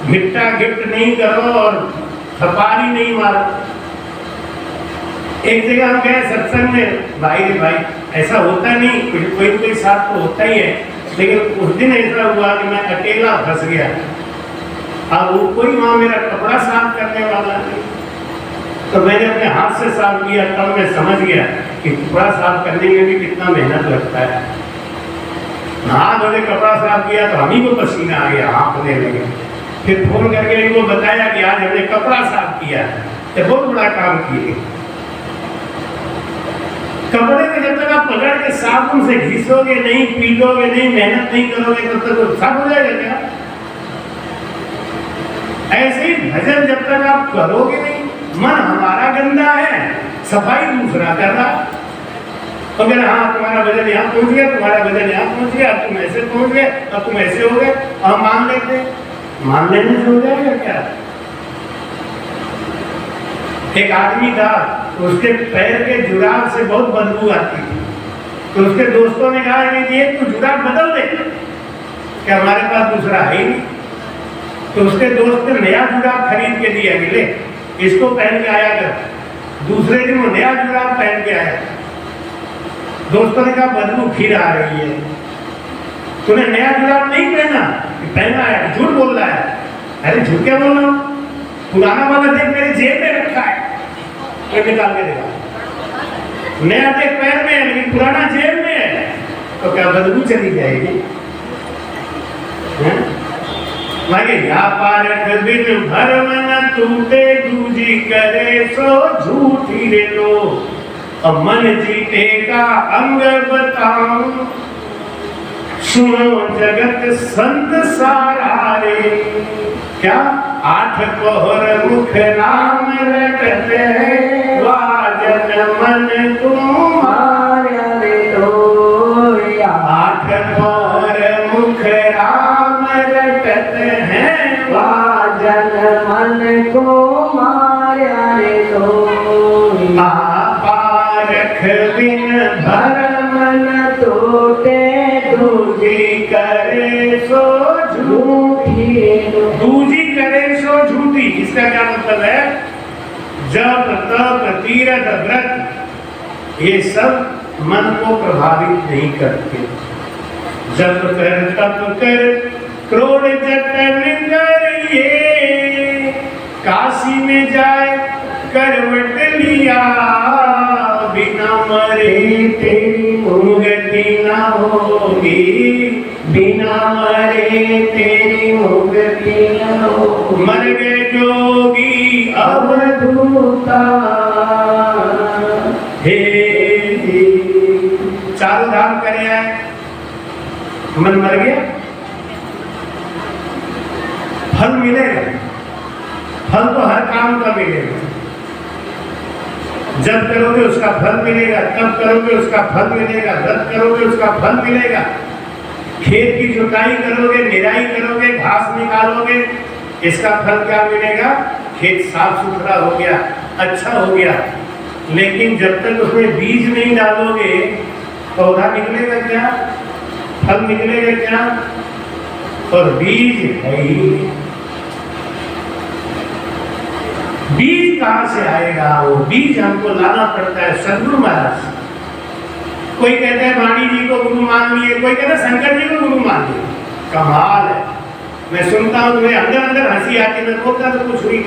घिट्टा गिफ्ट नहीं करो और थपारी नहीं मारो। एक जगह हम गए सत्संग में, भाई रे भाई ऐसा होता नहीं, कोई साथ तो होता ही है, लेकिन उस दिन ऐसा हुआ कि मैं अकेला फंस गया। अब वो कोई वहां मेरा कपड़ा साफ करने वाला नहीं, तो मैंने अपने हाथ से साफ किया। तब मैं समझ गया कि कपड़ा साफ करने में भी कितना मेहनत लगता है। हाथ धोने कपड़ा साफ किया तो हम ही को पसीना आ गया, हाँफने लगे। फिर फोन करके इनको बताया कि आज हमने कपड़ा साफ किया, ये बहुत बड़ा काम किए। कपड़े में जब तक आप पकड़ के साबुन से घिसोगे नहीं, पीटोगे नहीं, मेहनत नहीं करोगे, तब तक वो साफ हो जाएगा क्या? ऐसे ही भजन जब तक आप करोगे नहीं, मन हमारा गंदा है, सफाई दूसरा कर रहा। तो कहना हाँ तुम्हारा भजन यहाँ पहुंच गया, तुम्हारा भजन यहाँ पहुंच गया, तुम ऐसे पहुंच गए, अब तुम ऐसे हो गए, और मान लेते, मान लेने से हो जाएगा क्या? एक आदमी था, उसके पैर के जुराब से बहुत बदबू आती थी, तो उसके दोस्तों ने कहा कि ये तू जुराब बदल दे, क्या हमारे पास दूसरा है ही नहीं। तो उसके दोस्त ने नया जुराब खरीद के दिया कि ले इसको पहन के आया कर। दूसरे दिन वो नया जुराब पहन के आया। दोस्तों ने कहा बदबू फिर आ रही है, तूने नया जुराब नहीं पहना है, झूठ बोल रहा है। अरे झूठ क्या बोल रहा हूँ, पुराना वाला देख मेरे जेब में रखा है, तो निकाल के देखा, नया देख पैर में है लेकिन पुराना जेब में है, तो क्या बदबू चली जाएगी? या पारख बिन भरम न टूटे, दूजी करे सो झूठी रे लो, अब मन जीते का अंग बताऊं, सुनो जगत संत सारा रे। क्या आठ पहर मुख नाम रटते हैं, वाजन मन तुम्हारा रे लो। आठ पहर मुख राम रटते हैं, वाजन मन को मारा रे लो। पारख बिन भरम न टूटे, दूजी करे सो झूठी। दूजी करे सो झूठी, इसका क्या मतलब है? जप तप तीर्थ व्रत ये सब मन को प्रभावित नहीं करते। जप कर तप कर क्रोध जतन करिए, काशी में जाए करवट लिया, बिना मरे तेरी मुक्ति न होगी, बिना मरे तेरी मुक्ति न होगी। मर गए जोगी अवधूता, हे चारों धाम करे आए, मन मर गया, फल मिलेगा, फल तो हर काम का मिलेगा। जब करोगे उसका फल मिलेगा, तब करोगे उसका फल मिलेगा, व्रत करोगे उसका फल मिलेगा। खेत की जुताई करोगे, निराई करोगे, घास निकालोगे, इसका फल क्या मिलेगा? खेत साफ सुथरा हो गया, अच्छा हो गया। लेकिन जब तक उसमें बीज नहीं डालोगे, पौधा निकलेगा क्या? फल निकलेगा क्या? और बीज है ही, बीज कहां से आएगा? वो बीज हमको लाना पड़ता है सदगुरु महाराज से। कोई कहते हैं वाणी जी को गुरु मान लिए, कोई कहता है शंकर जी को गुरु मान लिए। कमाल है, मैं सुनता हूँ तुम्हें अंदर अंदर हंसी आती, मैं बोलता तो कुछ हुई।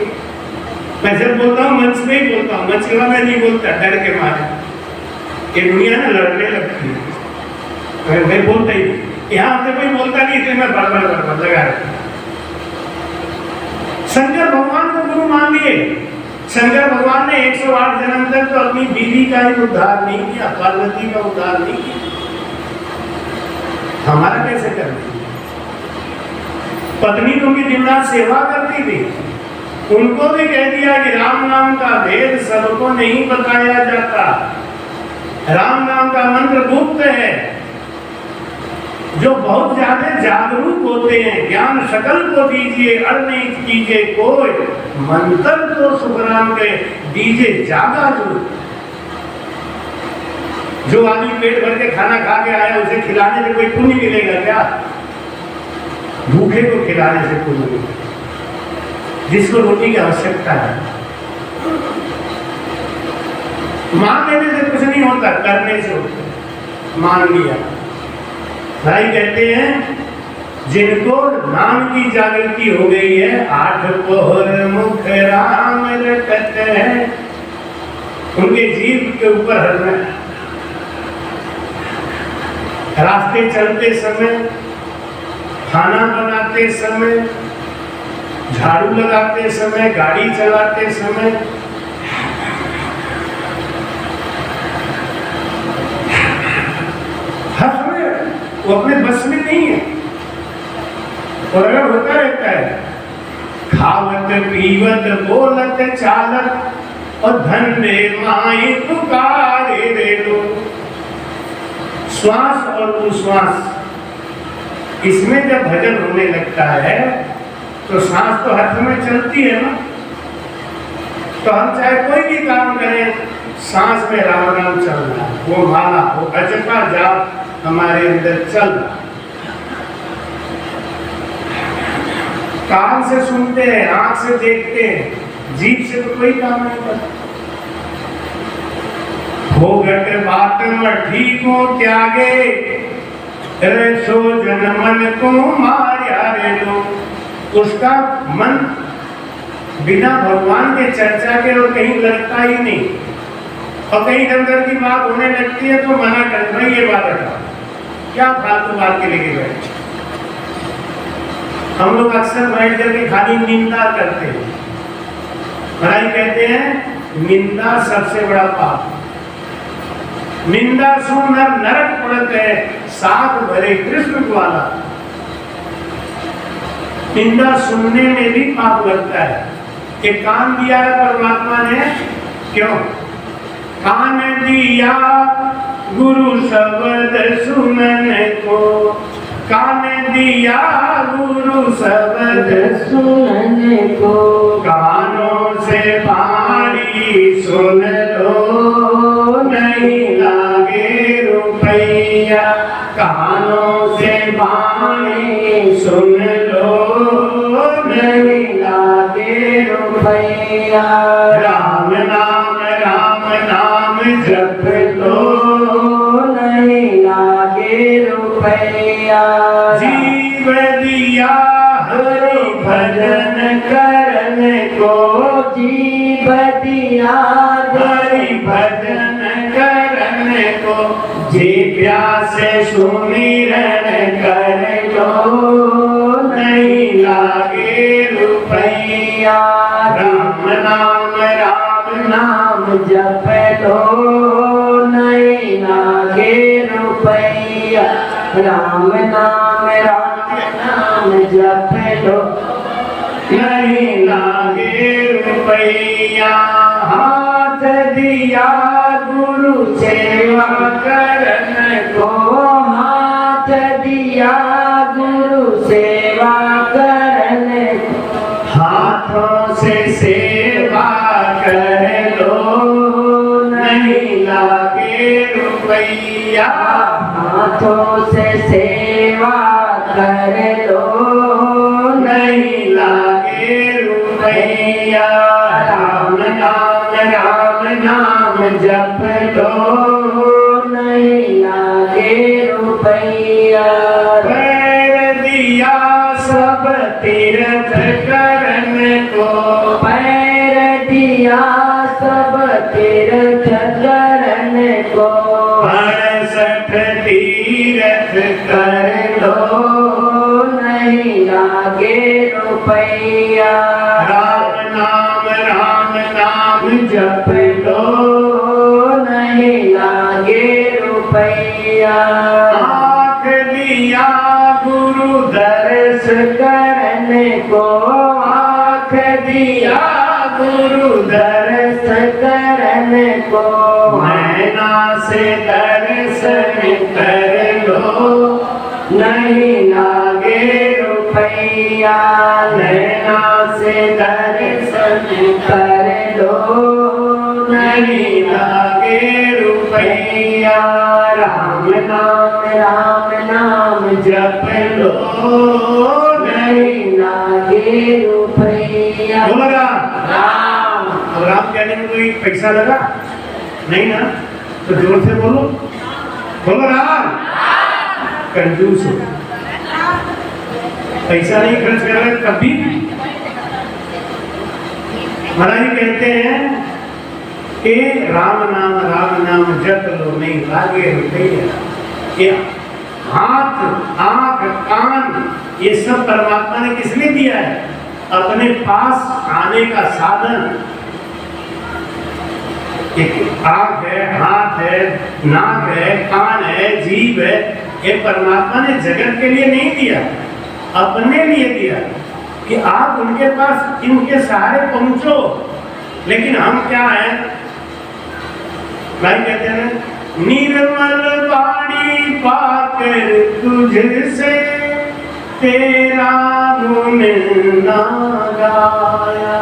मैं जब बोलता हूँ मंच में ही बोलता हूँ, मंच के बाद मैं नहीं बोलता डर के मारे। ये दुनिया ना लड़ने लगती है, मैं बोलता ही यहाँ से कोई बोलता नहीं, इसलिए मैं बड़बड़ लगा रहा। शंकर भगवान को गुरु मान लिए। शंकर भगवान ने 108 जन्म तक तो अपनी बीवी का ही उद्धार नहीं किया, पार्वती का उद्धार नहीं किया। हमारा कैसे करते? पत्नी तो उनकी दिन रात सेवा करती थी, उनको भी कह दिया कि राम नाम का भेद सबको नहीं बताया जाता, राम नाम का मंत्र गुप्त है। जो बहुत ज्यादा जागरूक होते हैं, ज्ञान सकल को दीजिए अर नहीं कीजिए कोई, मंत्र तो सुखराम के दीजिए जागा जो आदमी पेट भर के खाना खा के आया, उसे खिलाने से कोई पुण्य मिलेगा क्या? भूखे को खिलाने से पुण्य मिलता है, जिसको रोटी की आवश्यकता है। मान लेने से कुछ नहीं होता, करने से होता है। मान लिया। भाई कहते हैं जिनको नाम की जागृति हो गई है, 8 पहर मुख राम रटत है, उनके जीव के ऊपर हर रास्ते चलते समय, खाना बनाते समय, झाड़ू लगाते समय, गाड़ी चलाते समय, हर समय वो अपने बस में नहीं है, और अगर होता रहता है, खावत पीवत बोलत चालत और धन्य माई पुकारे रे लो। श्वास और उश्वास, इसमें जब भजन होने लगता है तो सांस तो हर समय चलती है ना, तो हम चाहे कोई भी काम करें, सांस में राम राम चल रहा है, वो माला वो अजका जाप हमारे अंदर चल रहा है। कान से सुनते हैं, आंख से देखते हैं, जीभ से तो कोई काम नहीं करता। भोगट बात ठीक हो त्यागे, सो जन मन को मार्या रे लो। उसका मन बिना भगवान के चर्चा के और कहीं लगता ही नहीं, और कहीं अंदर की बात होने लगती है तो मना कर, भाई ये बात हटाओ, क्या फालतू बात के लेके बैठे। हम लोग अक्सर बैठ करके खाली निंदा करते हैं। महाराज कहते हैं निंदा सबसे बड़ा पाप, निंदा सुनर नरक पड़त है, साथ भरे कृष्ण ग्वाला। निंदा सुनने में भी पाप लगता है। कि कान दिया है परमात्मा ने, क्यों? कान दिया गुरु शब्द सुनने को, कान दिया गुरु शब्द सुनने को, कानों से वाणी सुन लो नहीं लागे रुपैया, कानों से वाणी सुन लो नहीं लागे रुपैया। राम नाम जप लो नहीं लागे रुपैया। जीव दिया हरि भजन करने को, जीव दिया हरि भजन करने को, जी प्यासे सुमिरन कर लो नहीं लागे रुपैया। राम नाम जप लो नहीं लागे रुपैया। राम नाम जप लो नहीं लागे रुपैया। हाथ दिया गुरु सेवा करने को, हाथ दिया गुरु सेवा करने को, हाथों से सेवा कर लो नहीं लागे रुपैया। हाथों से सेवा कर लो नहीं लागे रुपैया। राम नाम जप लो नहीं लागे रुपैया। पैर दिया सब तीर्थ करने को, पैर दिया सब तीर्थ करने को, 68 तीर्थ कर लो नहीं लागे रुपैया। राम नाम जप लो नहीं लागे रुपैया। आँख दिया गुरु दर्श करने को, आँख दिया गुरु दर्श करने को, नैना से दर्शन कर लो नहीं लागे रुपैया। नैना से दर्शन कर लो नहीं लागे रुपैया। राम नाम जप लो बोला राम। अब राम कहने में कोई पैसा लगा नहीं ना, तो जोर से बोलो, बोलो राम। कंजूस हो, पैसा नहीं खर्च कर रहे कभी। महाराज जी कहते हैं कि राम नाम जप लो नहीं लागे रुपया। हाथ, आंख, कान, ये सब परमात्मा ने किस लिए दिया है? अपने पास आने का साधन। एक आंख है, हाथ है, नाक है, कान है, जीभ है, ये परमात्मा ने जगत के लिए नहीं दिया, अपने लिए दिया कि आप उनके पास इनके सहारे पहुंचो। लेकिन हम क्या है भाई, कहते हैं निर्मल वाणी पाकर तुझसे तेरा गुण ना गाया।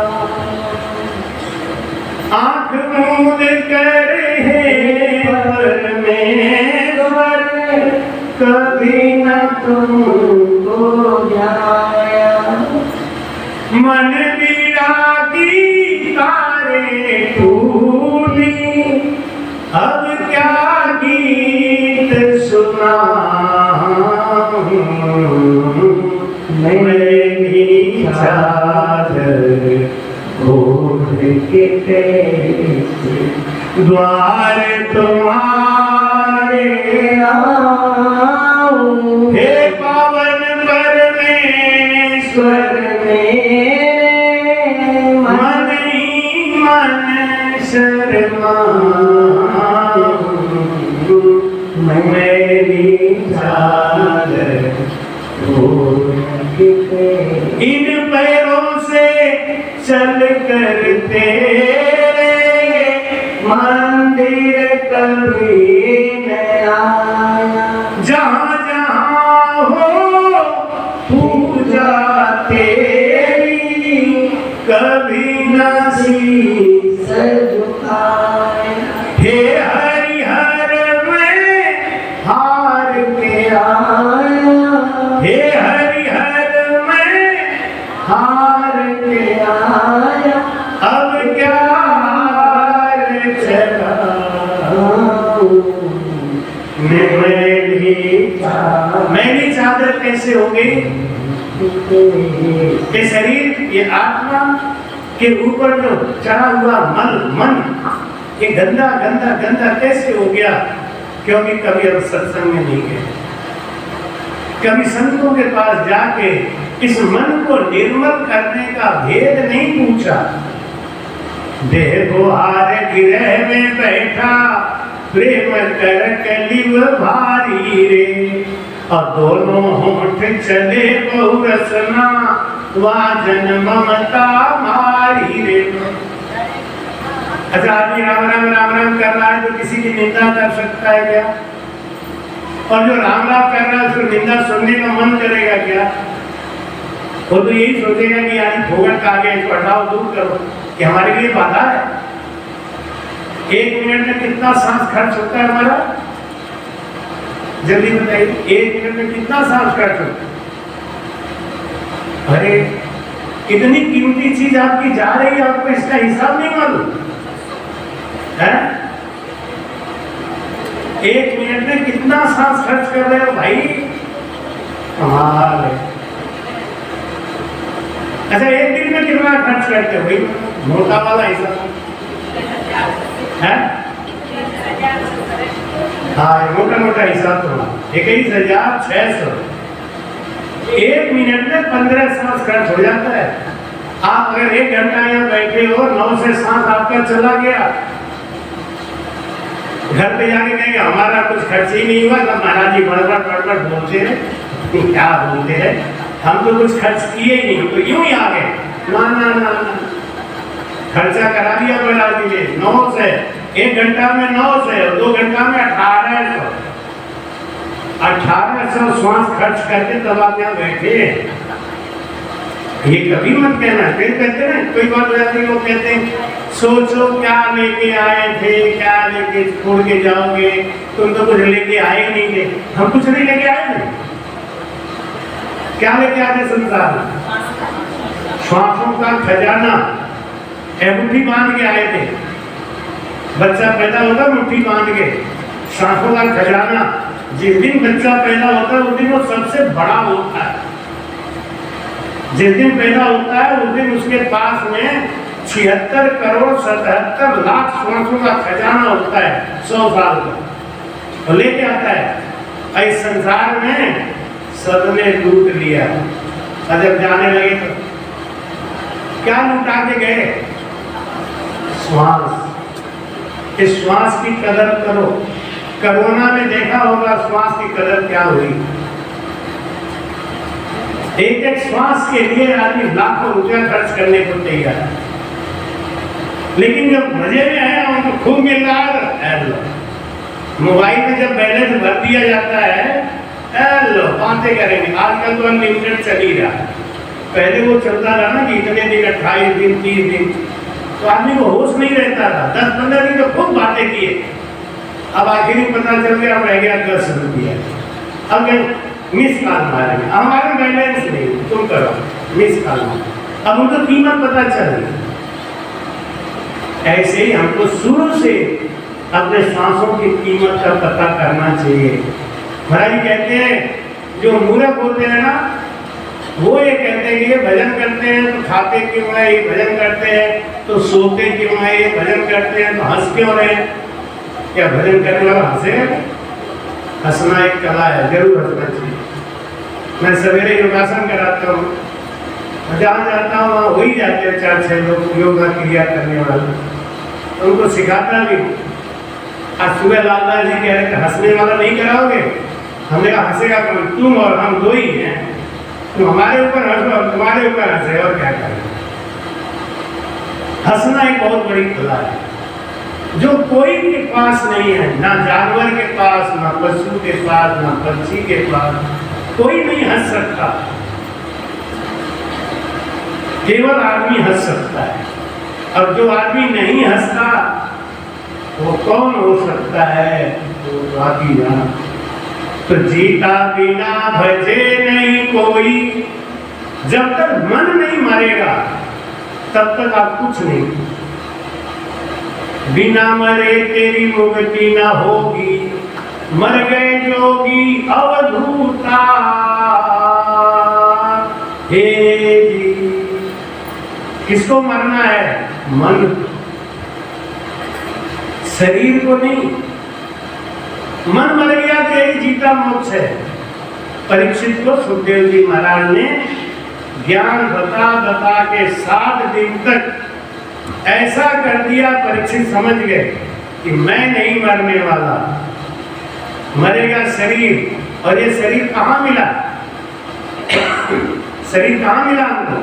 आँख मूंद कर हे परमेश्वर कभी न तुमको जाया। मन विरागी तारे टूटी अब क्या गीत सुनाऊं। मेरी चादर ओढ़ के द्वार तुम्हारे आऊं। हे पावन परमेश्वर मन ही मन शर्माऊं। मेरी चादर इन पैरों से चल कर तेरे मंदिर कभी न आया। जहाँ जहाँ हो पूजा तेरी कभी न शीश झुकाया। हे हरिहर में हार के आया। हे हरिहर में हार के आया। अब क्या हार चलाऊं। मैली चादर कैसे हो गई? ये शरीर, ये आत्मा के ऊपर जो चढ़ा हुआ मन ये गंदा गंदा गंदा कैसे हो गया? क्योंकि कभी हम सत्संग में नहीं गए, कभी संतों के पास जाके इस मन को निर्मल करने का भेद नहीं पूछा। देह गुहार गिरह में बैठा प्रेम कर कलिव भारी रे। और दोनों होंठ चले बहुरसना वाजन ममता मारी रे। अच्छा, आदमी राम राम राम राम कर रहा है तो किसी की निंदा कर सकता है क्या? और जो राम राम कर रहा है उसको निंदा सुनने का मन करेगा क्या? वो तो यही सोचेगा कि यार भोगन का आगे इसको हटाओ, दूर करो, कि हमारे लिए बाधा है। 1 मिनट में कितना सांस खर्च होता है हमारा? जल्दी बताइए, 1 मिनट में कितना सांस खर्च होता है? अरे कितनी कीमती चीज आपकी जा रही है, आपको इसका हिसाब नहीं मालूम है? 1 मिनट में कितना सांस खर्च कर रहे हो भाई, कमाल है। अच्छा, 1 दिन में कितना खर्च करते हो भाई? मोटा वाला हिसाब है? हाँ, मोटा मोटा हिसाब तो 21,600। 1 मिनट में 15 सांस खर्च हो जाता है। आप अगर 1 घंटा यहाँ बैठे हो, 9 से सांस आपका चला गया, घर पे जाके कहेंगे हमारा कुछ खर्च ही नहीं हुआ, तब महाराज जी बड़बड़ बोलते हैं। क्या बोलते हैं? हम तो कुछ खर्च किए ही नहीं, तो यूं ही आ गए। ना ना ना ना, खर्चा करा दिया महाराज जी ने 9 से। 1 घंटा में 9 से और 2 घंटा में 1800 श्वास खर्च करके तब आप यहाँ बैठे। ये कभी मत कहना। फिर कहते ना, कोई बात हो जाती है, वो कहते हैं सोचो क्या लेके आए थे, क्या लेके छोड़ के जाओगे, तुम तो कुछ लेके आए ही नहीं थे। हम कुछ नहीं लेके आए थे, क्या लेके आते संसार में? श्वासों का खजाना। मुट्ठी बांध के आए थे, बच्चा पैदा होता मुट्ठी बांध के, सांसों का खजाना। जिस दिन बच्चा पैदा होता है उस दिन वो सबसे बड़ा होता है। जिस दिन पैदा होता है उस दिन उसके पास में 76 करोड़ 77 लाख श्वासों का खजाना होता है 100 साल का, तो लेके आता है। इस संसार में सबने लूट लिया, और जब जाने लगे तो क्या लुटा के गए? श्वास। इस श्वास की कदर करो। कोरोना में देखा होगा श्वास की कदर क्या हुई। एक एक श्वास के लिए आदमी लाखों रुपया खर्च करने को तैयार है, लेकिन जब मजे में है उनको खूब मिल रहा है। मोबाइल में जब बैलेंस भर दिया जाता है, लो बातें करेंगे। आजकल तो अनलिमिटेड चल ही रहा है। पहले वो चलता रहा ना कि इतने दिन 28 दिन 30 दिन, तो आदमी को होश नहीं रहता था। 10-15 दिन तो खूब बातें किए, अब आखिर पता चल गया अब रह गया 10 रुपया। अब मिस कॉल मारेंगे, हमारे बैलेंस नहीं, तुम करो मिस कॉल। अब उनको कीमत पता चल गई। ऐसे ही हमको शुरू से अपने सांसों की कीमत का पता करना चाहिए। महाराज कहते हैं जो मूर्ख होते हैं ना, वो ये कहते हैं कि ये भजन करते हैं तो खाते क्यों है, ये भजन करते हैं तो सोते क्यों है, ये भजन करते हैं तो हंस क्यों रहे। क्या भजन करने वाला हंसे? हंसना एक कला है, जरूर हंसना चाहिए। मैं सवेरे योगासन कराता हूँ, जहाँ जाता हूँ वहाँ हो ही जाते हैं 4-6 लोग योगा क्रिया करने वाले, तो उनको सिखाता भी। आज सुबह लालदास जी कह रहे थे हंसने वाला नहीं कराओगे? हमने कहा हंसेगा कौन? तुम और हम दो ही हैं। तुम हमारे ऊपर हंसो और तुम्हारे ऊपर हंसे, और क्या करें। हंसना एक बहुत बड़ी कला है जो कोई के पास नहीं है, ना जानवर के पास, ना पशु के पास, ना पक्षी के पास। कोई नहीं हंस सकता, केवल आदमी हंस सकता है। और जो आदमी नहीं हंसता वो कौन हो सकता है? तो बाकी ना। तो जीता बिना भजे नहीं कोई, जब तक मन नहीं मरेगा तब तक आप कुछ नहीं। बिना मरे तेरी मुक्ति ना होगी, मर गए जोगी अवधूता। हे जी, किसको मरना है? मन, शरीर को नहीं। मन मर गया तो यही जीता मोक्ष है। परीक्षित को सुखदेव जी महाराज ने ज्ञान बता बता के 7 दिन तक ऐसा कर दिया, परीक्षित समझ गए कि मैं नहीं मरने वाला, मरेगा शरीर। और ये शरीर कहाँ मिला? शरीर कहाँ मिला हमको?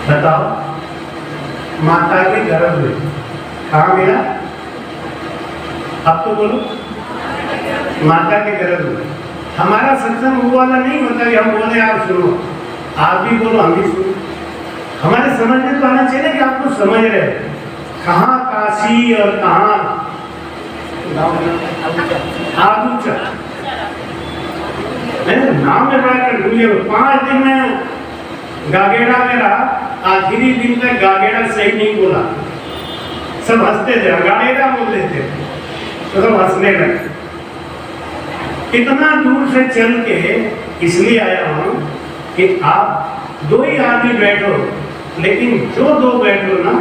बताओ। माता के गर्भ में। कहाँ मिला? अब तो बोलो। माता के गर्भ में। हमारा सत्संग वो वाला नहीं होता कि हम बोले आप सुनो, आप भी बोलो हम भी सुनो। हमारे समझ में तो आना चाहिए कि आप तो समझ रहे कहाँ काशी और कहाँ आगुचा। नाम में बड़ा कर भूलिए। 5 दिन में गागेड़ा में रहा, आखिरी दिन तक गागेड़ा सही नहीं बोला। सब हंसते थे, गागेड़ा बोलते थे तो सब हंसने लगे। इतना दूर से चल के इसलिए आया हूँ कि आप 2 ही आदमी बैठो, लेकिन जो 2 बैठो ना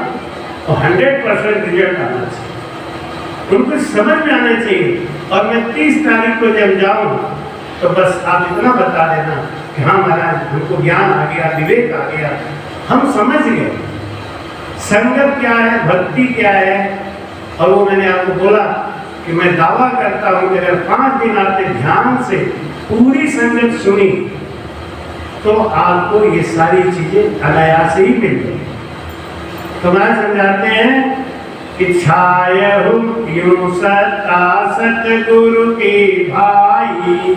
तो 100% रिजल्ट आना चाहिए, उनको समझ में आना चाहिए। और मैं 30 तारीख को जब जाऊँ तो बस आप इतना बता देना कि हाँ महाराज हमको ज्ञान आ गया, विवेक आ गया, हम समझ गए संगत क्या है, भक्ति क्या है। और वो मैंने आपको बोला कि मैं दावा करता हूँ कि अगर 5 दिन आपने ध्यान से पूरी संगत सुनी तो आपको ये सारी चीजें अनायास ही मिल गई। तो मैं समझाते हैं कि छायहु यूं सता सतगुरु के भाई,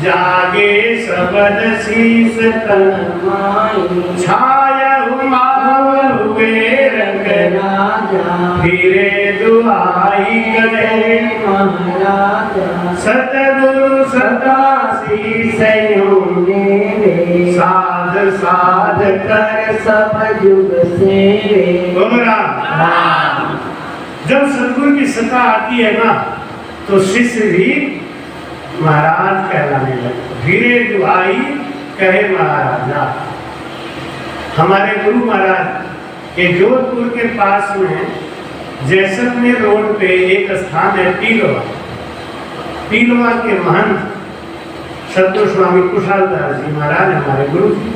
जागे सबद शीस तन माई। छायहु मावल हुए रंग ना जा, फिरे दुआ दुआई करे महाराजा सतगुरु सदा शीस यूं साध साध कर सब युग सेवे। बोला जब सतगुरु की सत्ता आती है ना तो शिष्य भी महाराज कहलाने लगते। धीरे दुआई कहे महाराजा। हमारे गुरु महाराज के जोधपुर के पास में जैसलमेर रोड पे एक स्थान है पीलवा। पीलवा के महंत सतगुरु स्वामी कुशालदास जी महाराज हमारे गुरु जी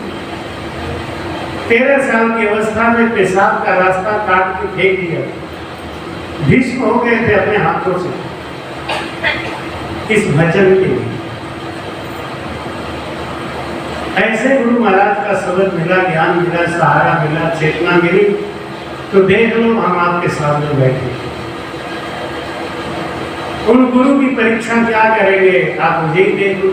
13 साल की अवस्था में पेशाब का रास्ता काट के फेंक दिया। भीष्म हो गए थे अपने हाथों से इस भजन के लिए। ऐसे गुरु महाराज का शब्द मिला, ज्ञान मिला, सहारा मिला, चेतना मिली तो देख लो हम आपके सामने बैठे। उन गुरु की परीक्षा क्या करेंगे आप मुझे ही देख लो।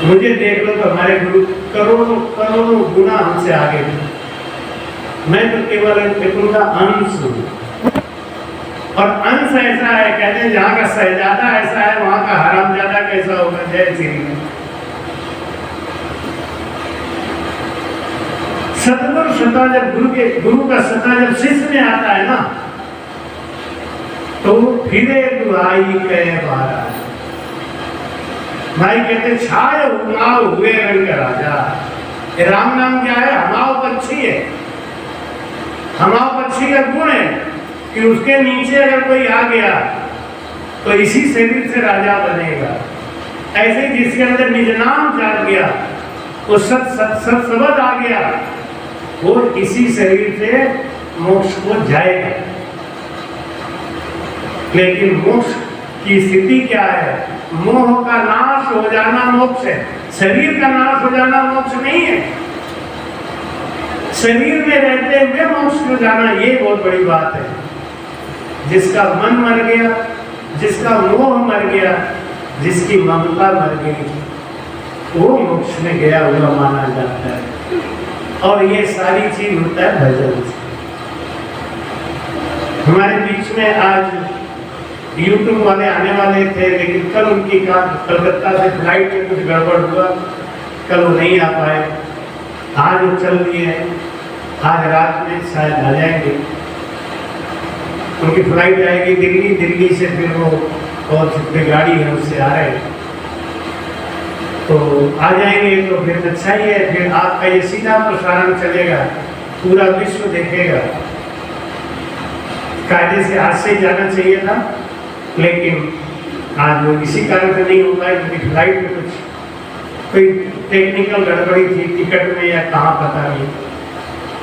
मुझे देख लो तो हमारे गुरु करोड़ों करोड़ों गुना हमसे आगे थे। मैं तो केवल उनका अंश हूँ। और अंश ऐसा है, कहते हैं जहाँ का शहजादा ऐसा है वहां का हरामजादा कैसा होगा। जय श्री राम। सतगुरु सत्ता जब गुरु का सत्ता जब शिष्य में आता है ना तो फिरे दुआई कहे महाराज। भाई कहते छाए उमाओ हुए रंग का राजा। ये राम नाम क्या है? हमाओ पक्षी है। हमाओ पक्षी का गुण है कि उसके नीचे अगर कोई आ गया तो इसी शरीर से राजा बनेगा। ऐसे जिसके अंदर निज नाम जाग गया वो सत शब्द आ गया वो इसी शरीर से मोक्ष को जाएगा। लेकिन मोक्ष की स्थिति क्या है? मोह का नाश हो जाना मोक्ष है। शरीर का नाश हो जाना मोक्ष नहीं है। शरीर में रहते हुए मोक्ष को जाना ये बहुत बड़ी बात है। जिसका मन मर गया, जिसका मोह मर गया, जिसकी ममता मर गई वो मोक्ष में गया हुआ माना जाता है। और ये सारी चीज होता है भजन से। हमारे बीच में आज यूट्यूब वाले आने वाले थे लेकिन कल उनकी कलकत्ता से फ्लाइट में कुछ गड़बड़ हुआ, कल वो नहीं आ पाए। आज वो चल दिए, आज रात में शायद आ जाएंगे। उनकी फ्लाइट आएगी दिल्ली, दिल्ली से फिर वो और छुट्टी गाड़ी है उससे आ रहे हैं तो आ जाएंगे तो फिर अच्छा ही है। फिर आपका ये सीधा प्रसारण चलेगा, पूरा विश्व देखेगा। कायदे से आज से जाना चाहिए था लेकिन आज वो इसी कारण से नहीं हो पाए क्योंकि फ्लाइट में कुछ कोई टेक्निकल गड़बड़ी थी टिकट में या कहाँ पता नहीं।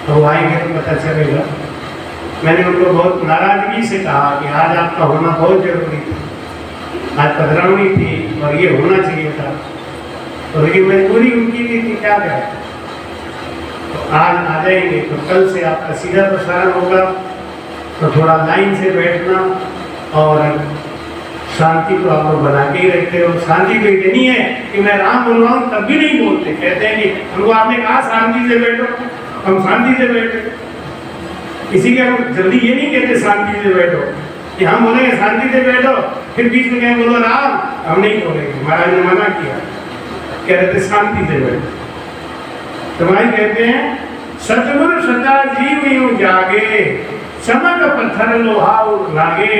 तो वो आएंगे तो पता चलेगा। मैंने उनको बहुत नाराजगी से कहा कि आज आपका होना बहुत जरूरी था, आज पधरावनी थी और ये होना चाहिए था। तो लेकिन मजबूरी उनकी भी थी, क्या करें। तो आज आ जाएंगे तो कल से आपका सीधा प्रसारण होगा। तो थोड़ा लाइन से बैठना और शांति को आप लोग बना के ही रखते हो। शांति तो इतनी है कि मैं राम बोल रहा हूँ तब भी नहीं बोलते। कहते हैं कि हमको आपने कहा शांति से बैठो, हम शांति से बैठे। किसी का जल्दी ये नहीं कहते शांति से बैठो कि हम बोलेंगे शांति से बैठो फिर बीच में कहें बोलो राम, हम नहीं बोलेंगे। महाराज ने मना किया, कह रहे थे शांति से बैठो। तो भाई कहते हैं सतगुरु सदा जीव यूं जागे, चमक पत्थर लोहा लागे,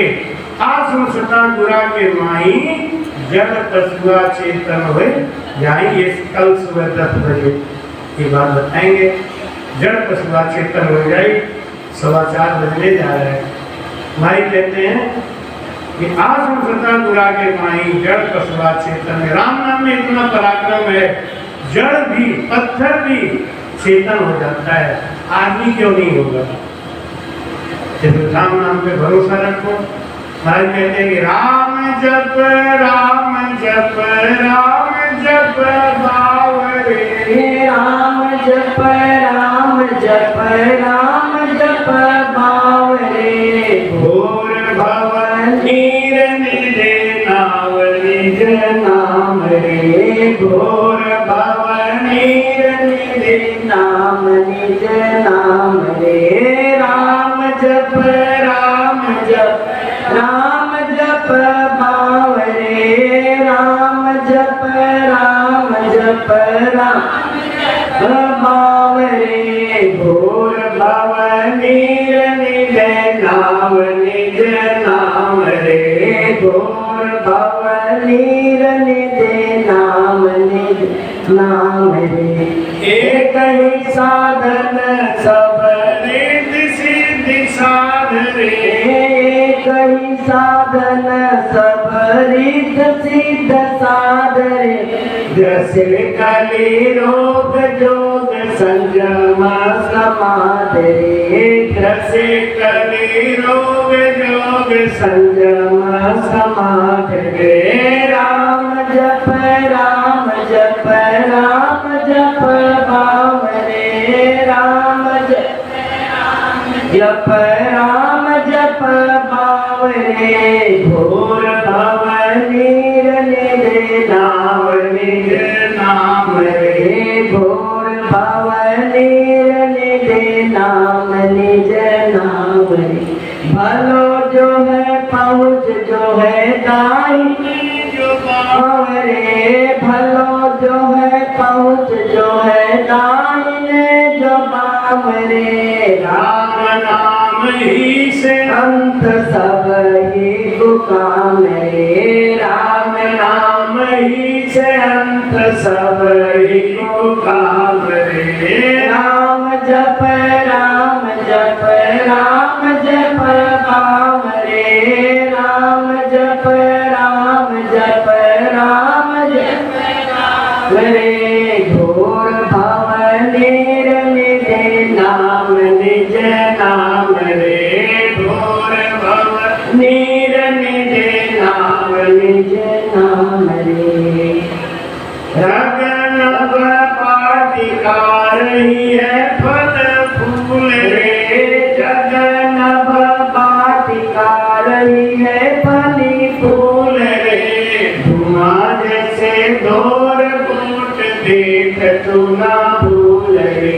आसुर सता गुरा के माई, जड़ पशुआ चेतन हुए जाए। ये कल सुबह 10 बजे ये बात बताएंगे। जड़ पशुआ चेतन हो जाए, 4:15 बजने जा रहे हैं। भाई कहते हैं कि आसुर सता गुरा के माई, जड़ पशुआ चेतन। राम नाम में इतना पराक्रम है, जड़ भी पत्थर भी चेतन हो जाता है। आदमी क्यों नहीं होगा? राम नाम पे भरोसा रखो। भाई कहते हैं कि राम जप राम जप राम जप बावरे, राम जप राम जप राम जप बावरे, घोर भवन नीर निधे नाव निज नाम रे, घोर भवन नीर निधे नाम निज नाम रे। राम जप राम नाम निज नाम रे घोर भव नीर निज नाम निज नाम रे एक ही साधन सब रिद्धि सिद्धि साधरे एक ही साधन सब रिद्ध सिद्ध साधरे ग्रसित कली रोग जोग संयम समाधि ग्रसित कली रोग जोग संयम समाधि राम जप राम जप राम जप भाव रे राम जप राम जप भाव रे घोर भव नीर निज नाम निज नाम रे घोर भव नीर निज नाम निज नाम रे भलो जो है पहुँच जो है दाई रे भलो जो है पहुँच जो है दाई जो बाम रे राम नाम ही से अंत सब ही दुकाम रे राम नाम ही से अंत सब ही को काम रे राम जप राम जप राम जप भाव रे राम जप राम जप राम जप रे घोर भव नीर निज नाम निज नाम रे घोर भव नीर निज नाम निज नाम रे रगन पाटिकार ही है फल फूल रे जगन बाटिकार ही है फली फूल रे धुआं जैसे दौर बूट देख तू ना भूल रे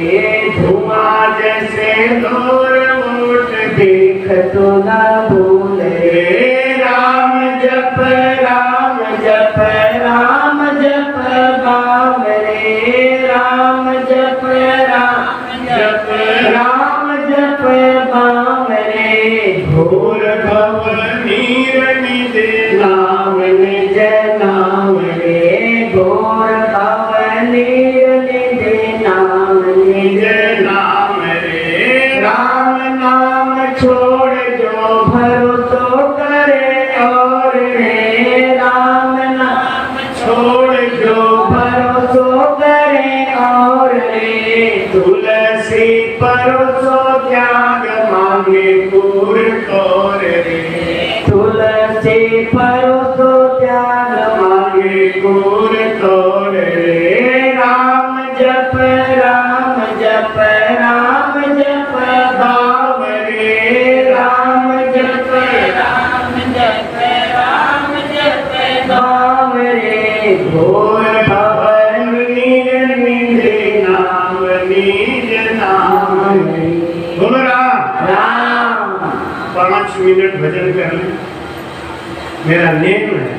धुआं जैसे दौर बूट देख तो न भूल रे राम जप राम जप राम जप भाव रे राम जप राम जप राम जप भाव रे घोर भव नीर निज नाम निज नाम रे घोर भव नीर निज नाम निज निज नाम रे राम नाम छोड़ जो भरोसो करे और रे राम नाम छोड़ जो भरोसो करे और रे तुलसी परोसो त्याग मांगे पूर कौर रे तुलसी भरोसो त्याग मांगे पूर कौर रे राम जप राम जप राम जप भाव रे राम जप राम जप राम जप भाव रे घोर भवन नीर निज नाम निज नाम बोलो राम राम 5 मिनट भजन कर ले मेरा नेम है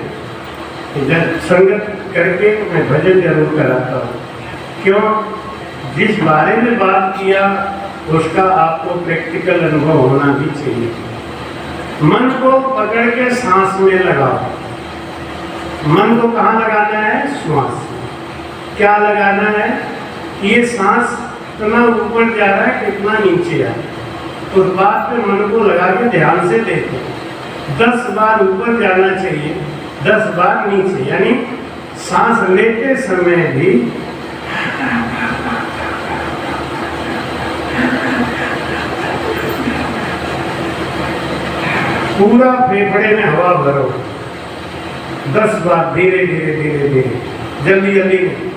कि जब संगत करके मैं भजन जरूर कराता हूँ क्यों जिस बारे में बात किया उसका आपको प्रैक्टिकल अनुभव होना भी चाहिए मन को पकड़ के सांस में लगाओ मन को कहाँ लगाना है श्वास क्या लगाना है ये सांस कितना ऊपर जा रहा है कितना नीचे जा रहा है उस बात पे मन को लगा के ध्यान से देखो 10 बार ऊपर जाना चाहिए 10 बार नीचे यानी सांस लेते समय भी पूरा फेफड़े में हवा भरो 10 बार धीरे धीरे धीरे धीरे जल्दी जल्दी नहीं।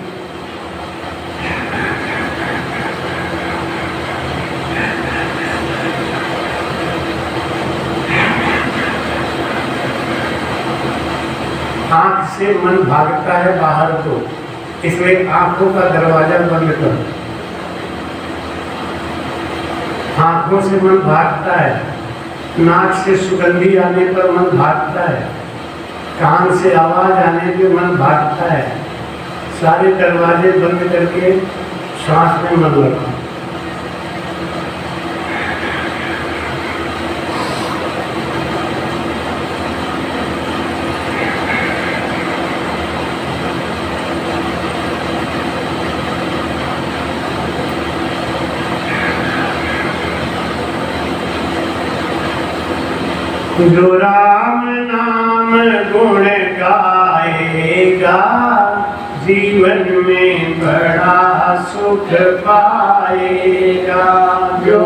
आंख से मन भागता है बाहर को इसलिए आंखों का दरवाजा बंद करो आंखों से मन भागता है नाक से सुगंधी आने पर मन भागता है कान से आवाज आने पे मन भागता है सारे दरवाजे बंद करके सांस में मन लगाओ जो राम नाम गुण गाएगा जीवन में बड़ा सुख पाएगा। जो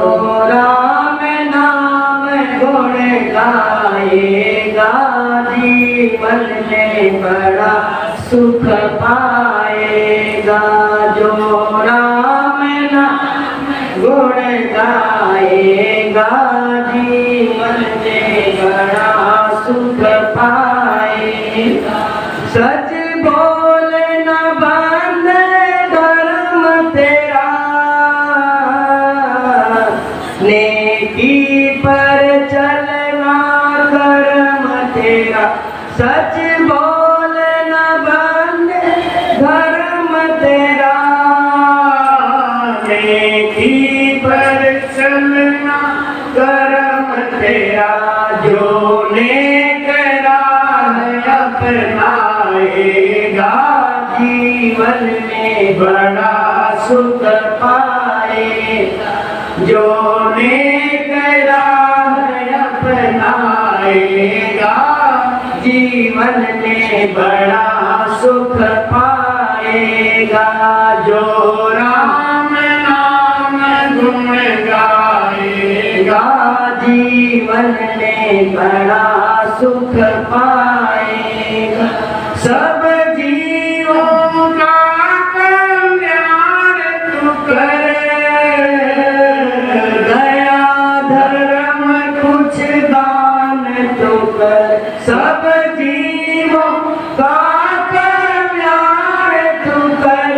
राम नाम गुण गाएगा जीवन में बड़ा सुख पाएगा। जो राम नाम गुण गाएगा जीवन में बड़ा सुख पाएगा। सच बोलना बंद धर्म तेरा, नेकी पर चलना कर्म तेरा। सच बोलना बंद धर्म तेरा, नेकी पर चलना कर्म तेरा। जो नेक राह अपनाएगा जीवन में बड़ा सुख पाएगा। जो नेक राह अपनाएगा जीवन में बड़ा सुख पाएगा। जो राम नाम गुण गाएगा जीवन में बड़ा सुख पाएगा। सब जीवों का कल्याण तू कर, दया धर्म कुछ दान तू कर। सब जीवों का कल्याण तू कर,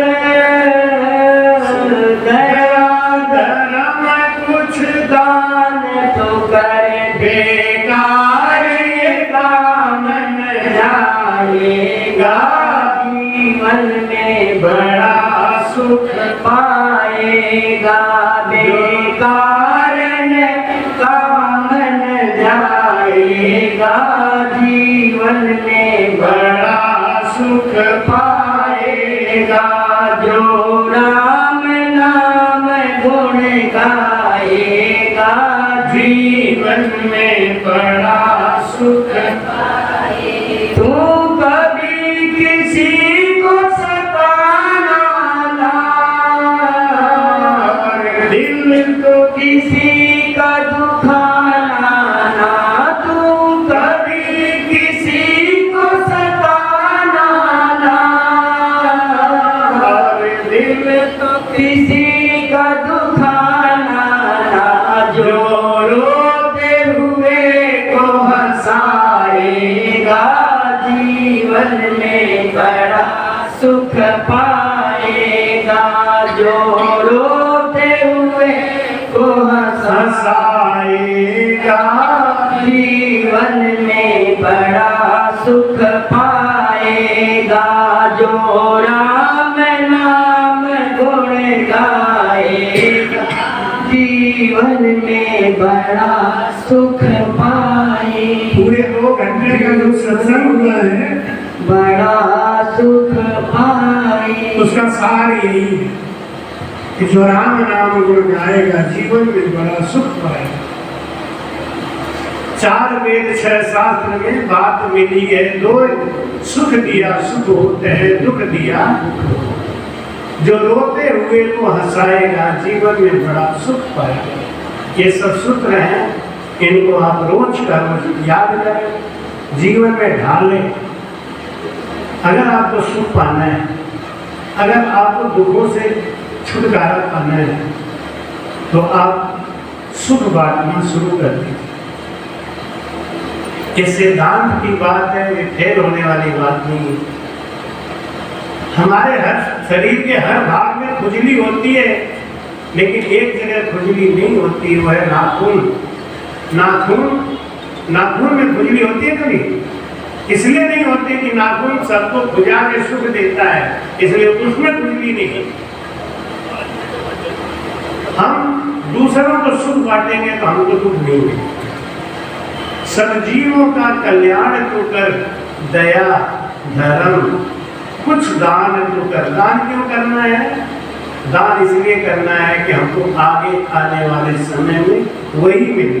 दया धर्म कुछ दान तू कर। बेकार ये काम न जाएगा जीवन में बड़ा सुख पाएगा। बेकार ये काम न जाएगा जीवन में बड़ा सुख पाएगा। जो राम नाम गुण गाएगा जीवन में बड़ा सुख पाएगा। तू कभी किसी को सताना ना, दिल को किसी का दुखाना ना। तू कभी किसी को सताना ना, दिल तो किसी का दुखाना ना। जो रोते हुए को हंसाएगा जीवन में बड़ा सुख पाएगा। जो रोते हुए को हंसाएगा जीवन में बड़ा सुख पाएगा। जो राम नाम गुण गाएगा जीवन में बड़ा सुख पाएगा। पूरे 2 घंटे का जो सत्संग हुआ है बड़ा सुख पाए। उसका सार यही है कि जो राम नाम गुण गाएगा जीवन में बड़ा सुख पाएगा। 4 वेद 6 शास्त्र में बात मिली है। 2 सुख दिया सुख होते हैं, दुख दिया। जो रोते हुए को हंसाएगा जीवन में बड़ा सुख पाएगा। ये सब सूत्र हैं, इनको आप रोज का रोज याद करें, जीवन में ढालें। अगर आपको सुख पाना है, अगर आपको दुखों से छुटकारा पाना है, तो आप सुख बांटना शुरू कर दीजिए। ये सिद्धांत की बात है, ये फेल होने वाली बात नहीं है। हमारे हर शरीर के हर भाग में खुजली होती है, लेकिन एक जगह खुजली नहीं होती, वो है नाखून। नाखून में खुजली होती है कभी? इसलिए नहीं होती कि नाखून सबको खुजा के सुख देता है, इसलिए उसमें खुजली नहीं। हम दूसरों को सुख बांटेंगे तो हमको दुख नहीं मिलेगा। सब जीवों का कल्याण तू कर, दया धर्म कुछ दान तू कर। दान क्यों करना है? दान इसलिए करना है कि हमको आगे आने वाले समय में वही मिले।